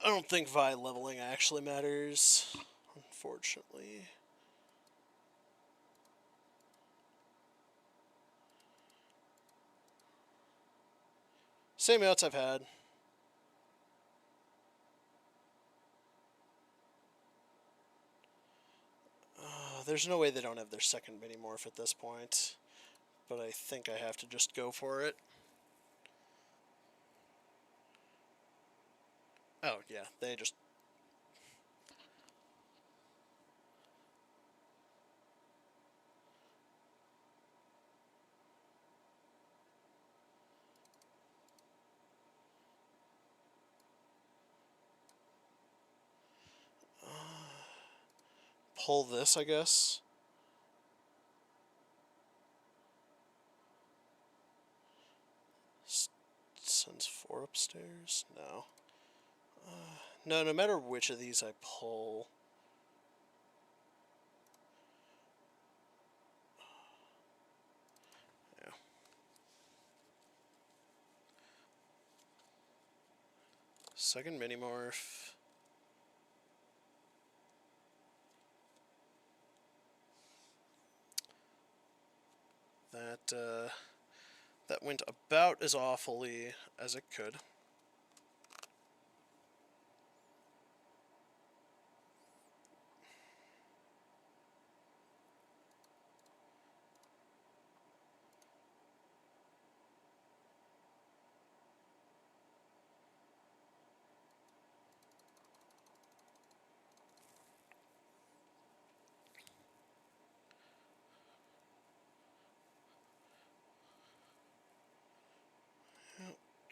I don't think Vi leveling actually matters, unfortunately. Same outs I've had. There's no way they don't have their second mini morph at this point, but I think I have to just go for it. Oh yeah, they just... pull this, I guess. Sends 4 upstairs? No. No, no matter which of these I pull... Yeah. Second mini morph. That went about as awfully as it could.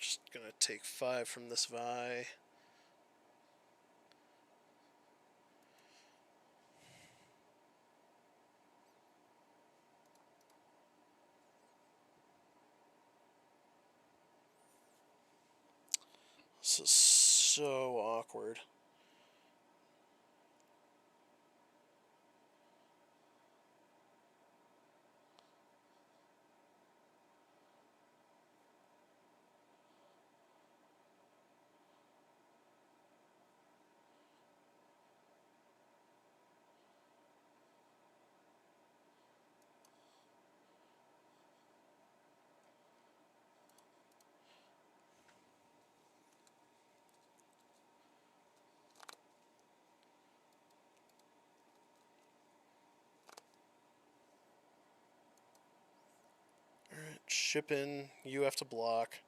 Just gonna take 5 from this Vi. This is so awkward. Alright, ship in. You have to block.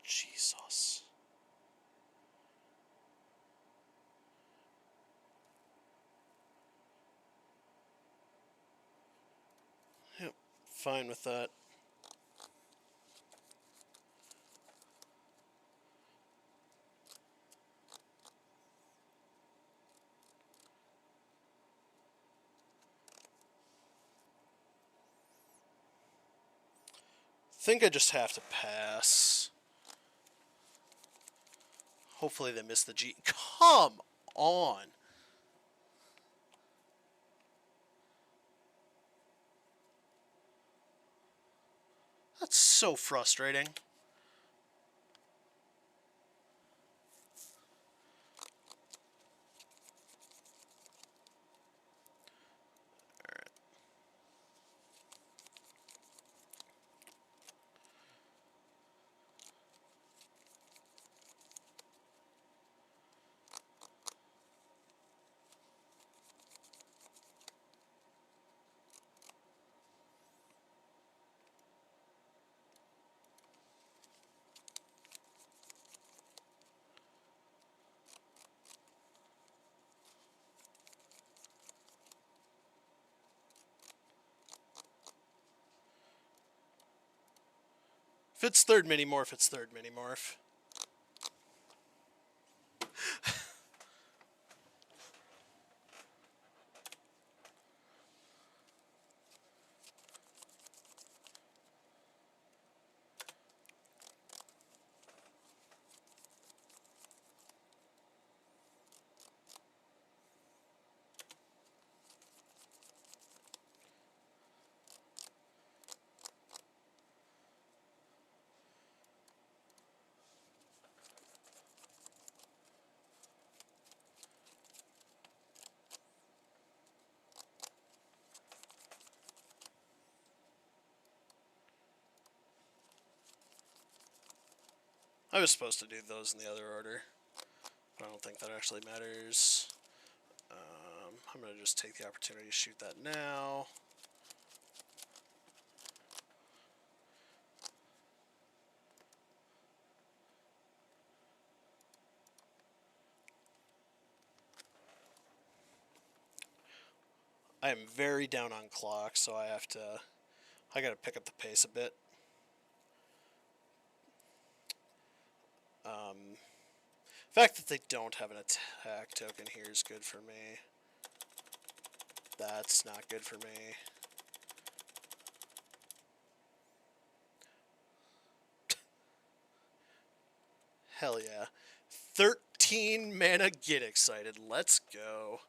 Jesus. Yep, fine with that. think I just have to pass. Hopefully they miss the G. Come on! That's so frustrating. If it's third mini-morph, it's third mini-morph. I was supposed to do those in the other order. I don't think that actually matters. I'm going to just take the opportunity to shoot that now. I am very down on clock, so I gotta pick up the pace a bit. The fact that they don't have an attack token here is good for me. That's not good for me. Hell yeah. 13 mana, get excited. Let's go.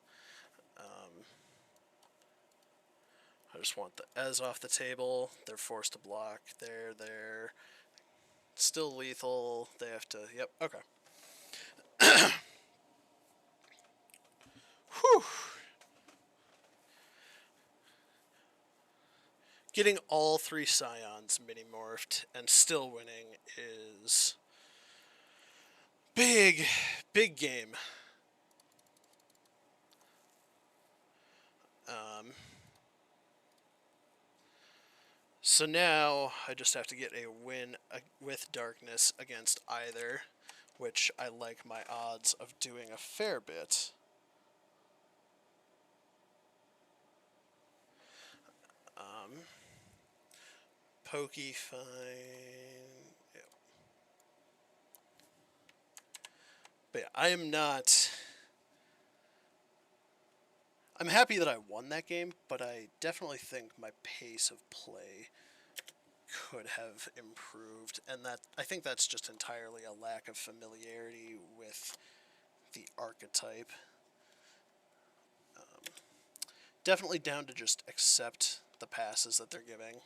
I just want the Ez off the table. They're forced to block. They're still lethal. They have to, yep, okay. Whew. Getting all 3 Sions mini-morphed and still winning is big, big game. So now I just have to get a win with darkness against either, which I like my odds of doing a fair bit. Pokey, fine. Yep. But yeah, I am not... I'm happy that I won that game, but I definitely think my pace of play could have improved, and that I think that's just entirely a lack of familiarity with the archetype. Definitely down to just accept the passes that they're giving.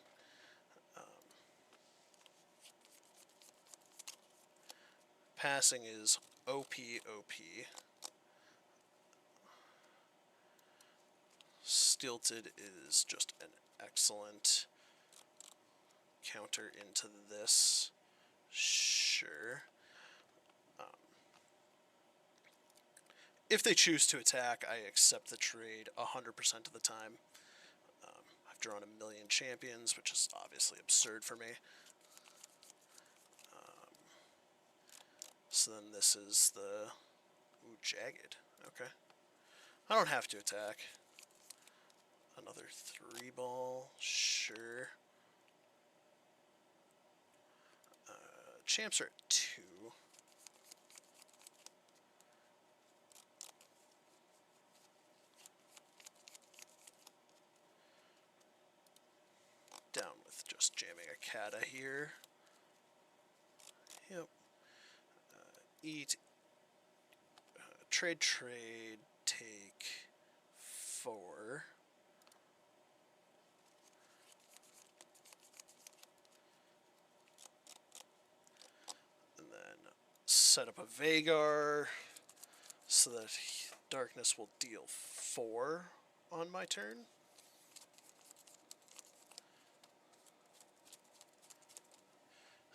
Passing is OP. Stilted is just an excellent counter into this. Sure. If they choose to attack, I accept the trade 100% of the time. I've drawn a million champions, which is obviously absurd for me. So then this is the... Ooh, jagged. Okay. I don't have to attack. Another 3-ball. Sure. Champs are at 2. Down with just jamming a Kata here. Yep. Eat. Trade, take 4. And then set up a Vagar so that darkness will deal 4 on my turn.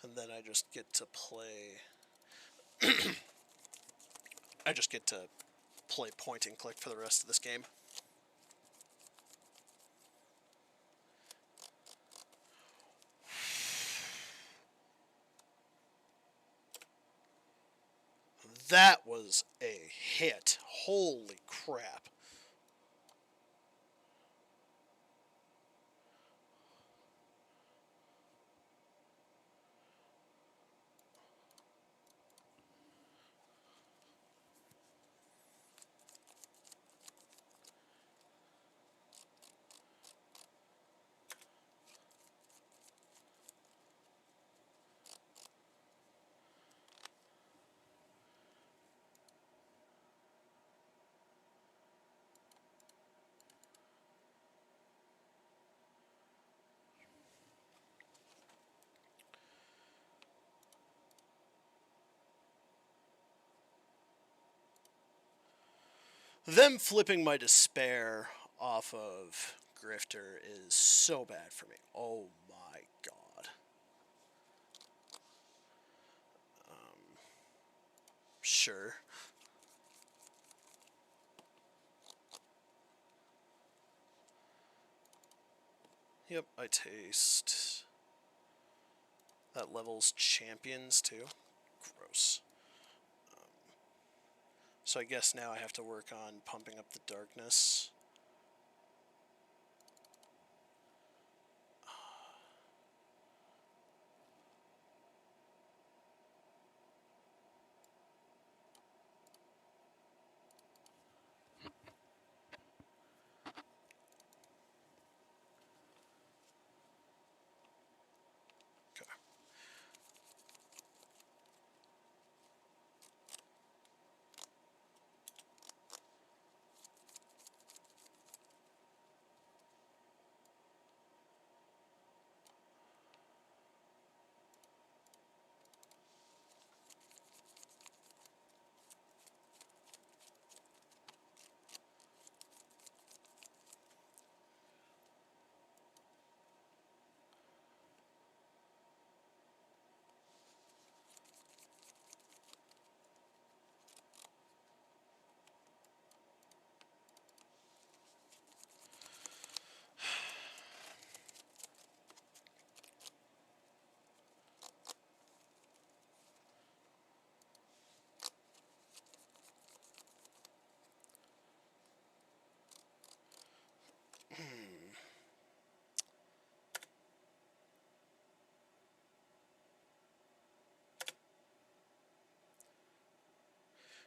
And then I just get to play point and click for the rest of this game. That was a hit. Holy crap. Them flipping my despair off of Grifter is so bad for me. Oh my god. Sure. Yep, I taste. That levels champions too. Gross. So I guess now I have to work on pumping up the darkness.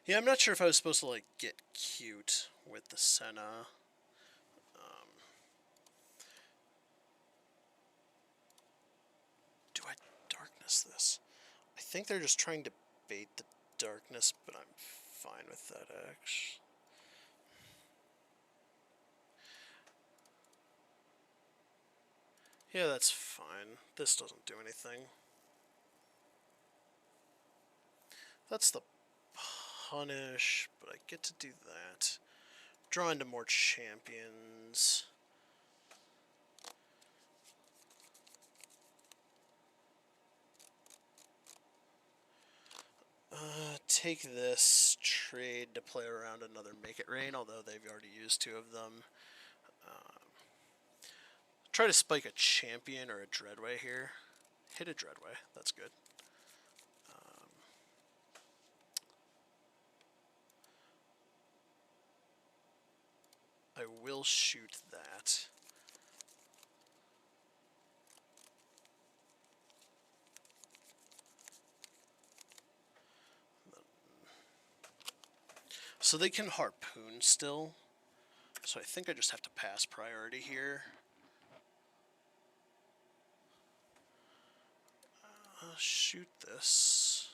Yeah, I'm not sure if I was supposed to, like, get cute with the Senna. Do I darkness this? I think they're just trying to bait the darkness, but I'm fine with that, actually. Yeah, that's fine. This doesn't do anything. That's the punish, but I get to do that. Draw into more champions. Take this, trade to play around another Make It Rain, although they've already used 2 of them. Try to spike a champion or a Dreadway here. Hit a Dreadway, that's good. I will shoot that. So they can harpoon still. So I think I just have to pass priority here. Shoot this.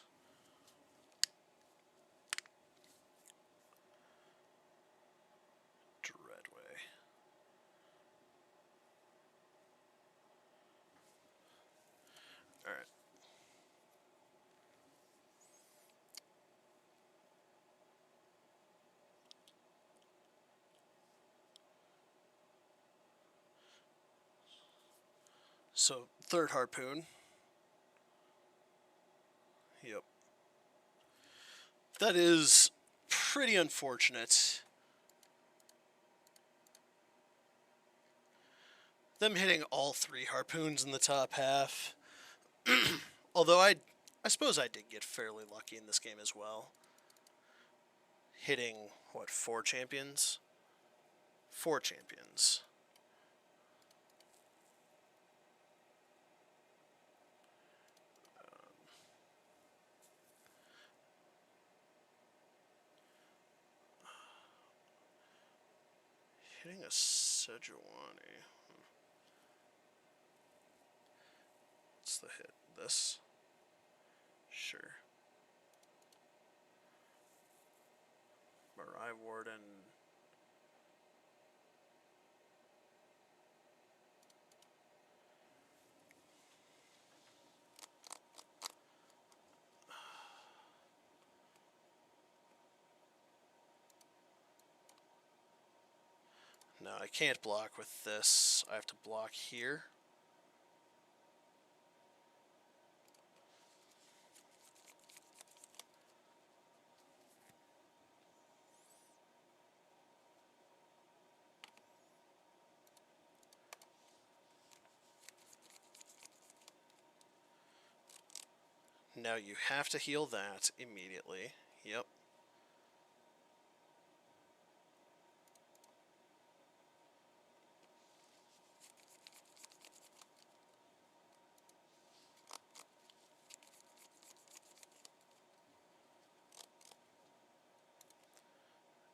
Dreadway. Alright. So, third harpoon. Yep. That is pretty unfortunate. Them hitting all 3 harpoons in the top half. Although I suppose I did get fairly lucky in this game as well. Hitting, what, 4 champions? 4 champions. Hitting a Sejuani. What's the hit? This? Sure. Marai Warden. No, I can't block with this. I have to block here. Now you have to heal that immediately. Yep.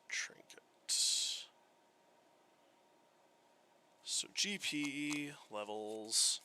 Trinket. So GP levels.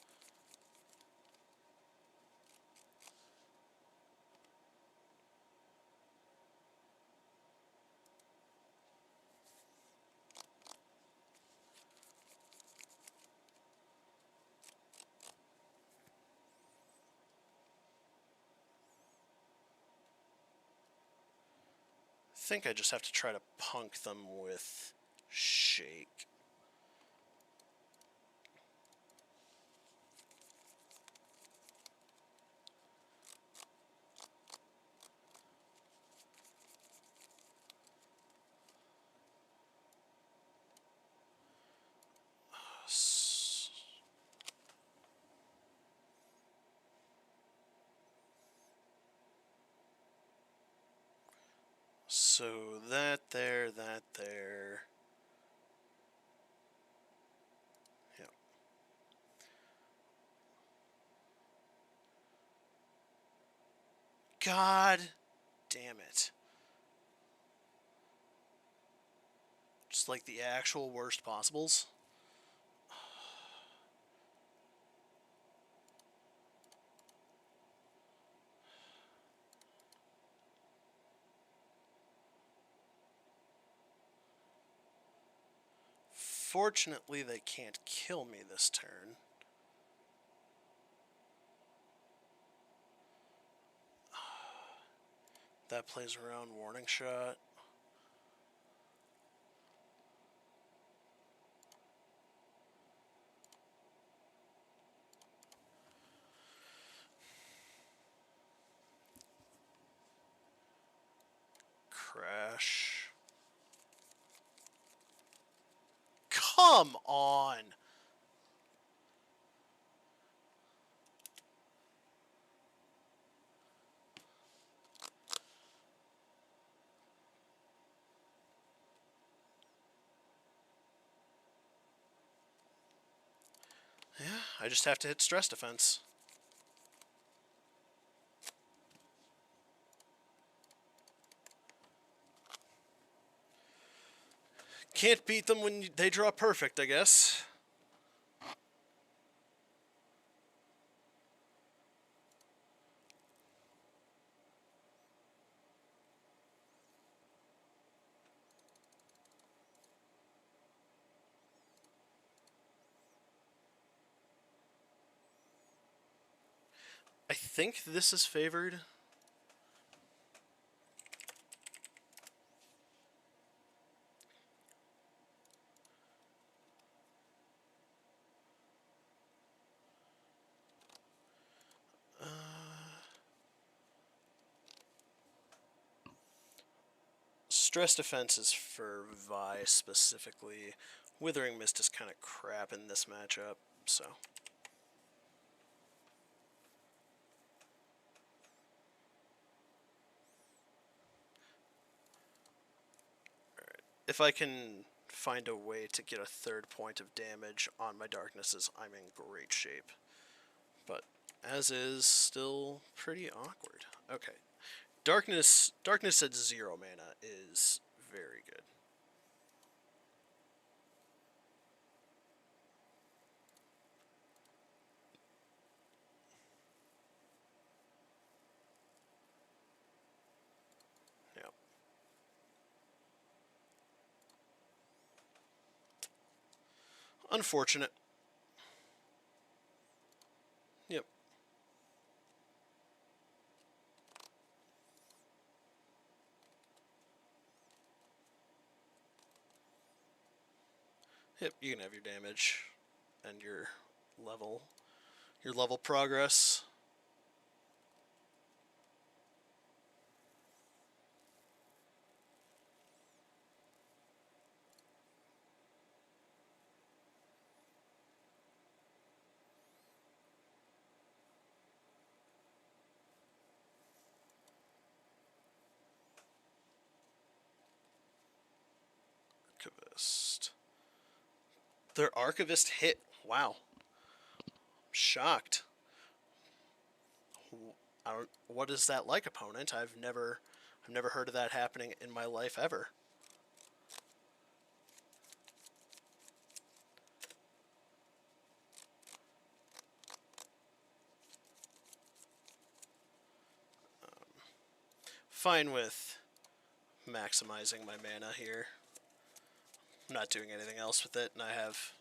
I think I just have to try to punk them with Shake. So that there. Yep. God damn it. Just like the actual worst possibles. Fortunately, they can't kill me this turn. That plays around warning shot. Crash. Come on! Yeah, I just have to hit stress defense. Can't beat them when they draw perfect, I guess. I think this is favored. Stress defense is for Vi specifically. Withering Mist is kind of crap in this matchup, so. Alright. If I can find a way to get a third point of damage on my darknesses, I'm in great shape. But as is, still pretty awkward. Okay. Darkness at 0 mana is very good. Yep. Unfortunate. Yep. Yep, you can have your damage and your level progress. Archivist. Their Archivist hit. Wow. Shocked. What is that like, opponent? I've never heard of that happening in my life ever. Fine with maximizing my mana here. I'm not doing anything else with it, and I have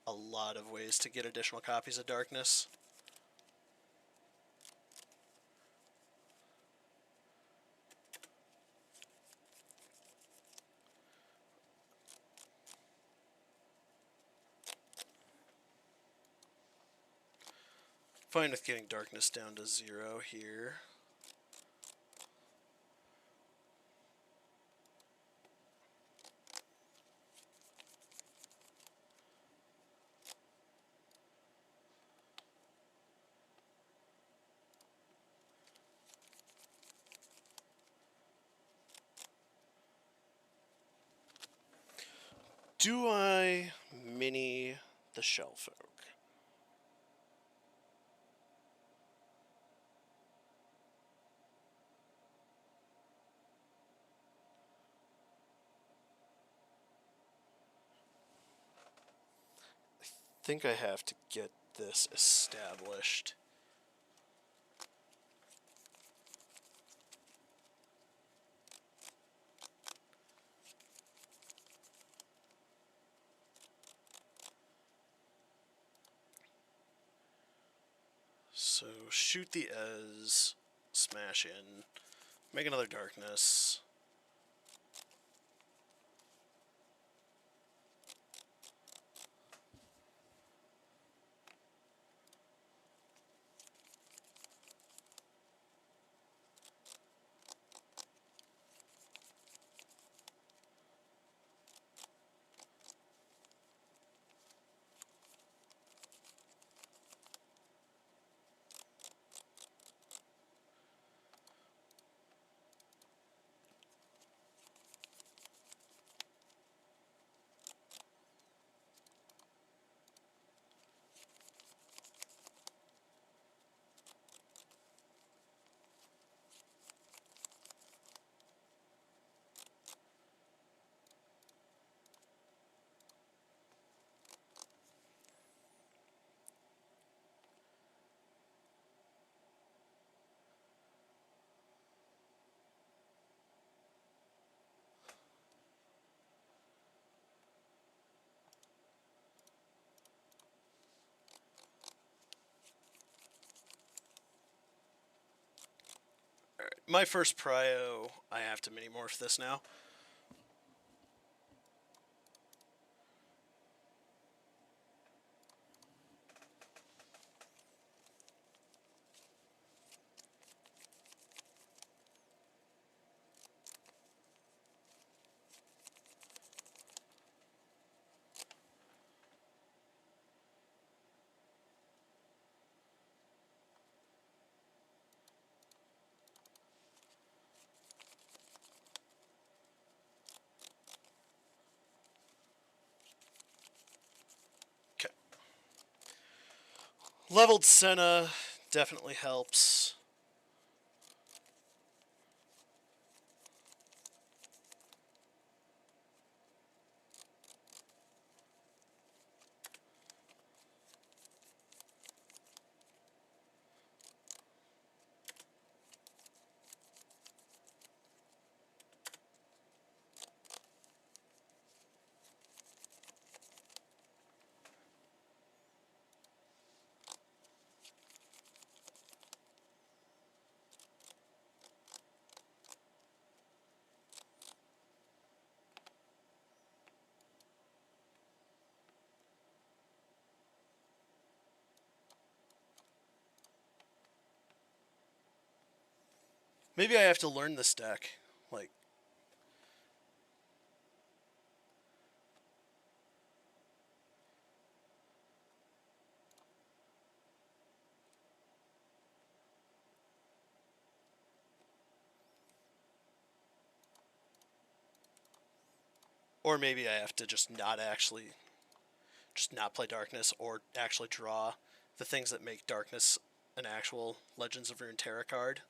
a lot of ways to get additional copies of Darkness. Fine with getting Darkness down to 0 here. Do I mini the Shellfolk? I think I have to get this established. So shoot the Ez, smash in, make another Darkness. my first prio, I have to mini-morph this now. Okay. Leveled Senna definitely helps. Maybe I have to learn this deck. Like, or maybe I have to just not play Darkness, or actually draw the things that make Darkness an actual Legends of Runeterra card.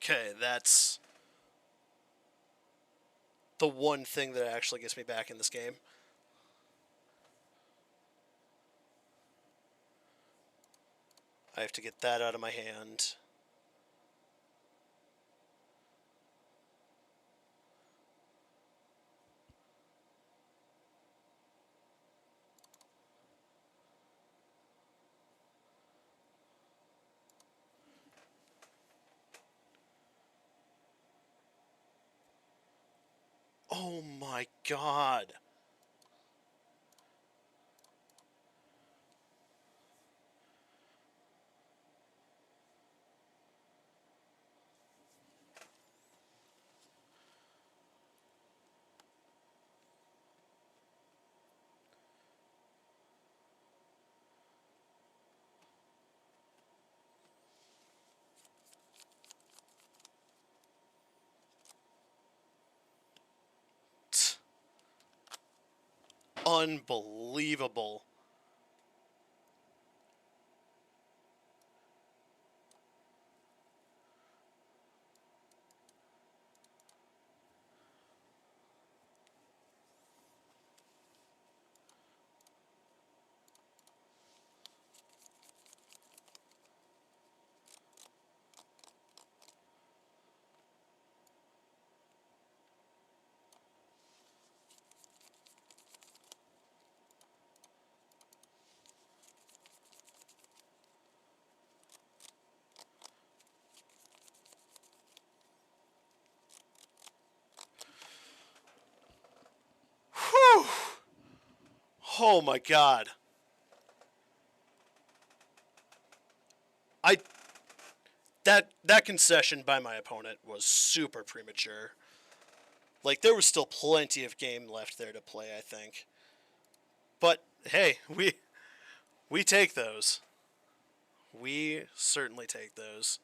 Okay, that's the one thing that actually gets me back in this game. I have to get that out of my hand. Oh my god. Unbelievable. Whew. Oh my god. I that concession by my opponent was super premature. Like, there was still plenty of game left there to play, I think. But Hey, we take those. We certainly take those.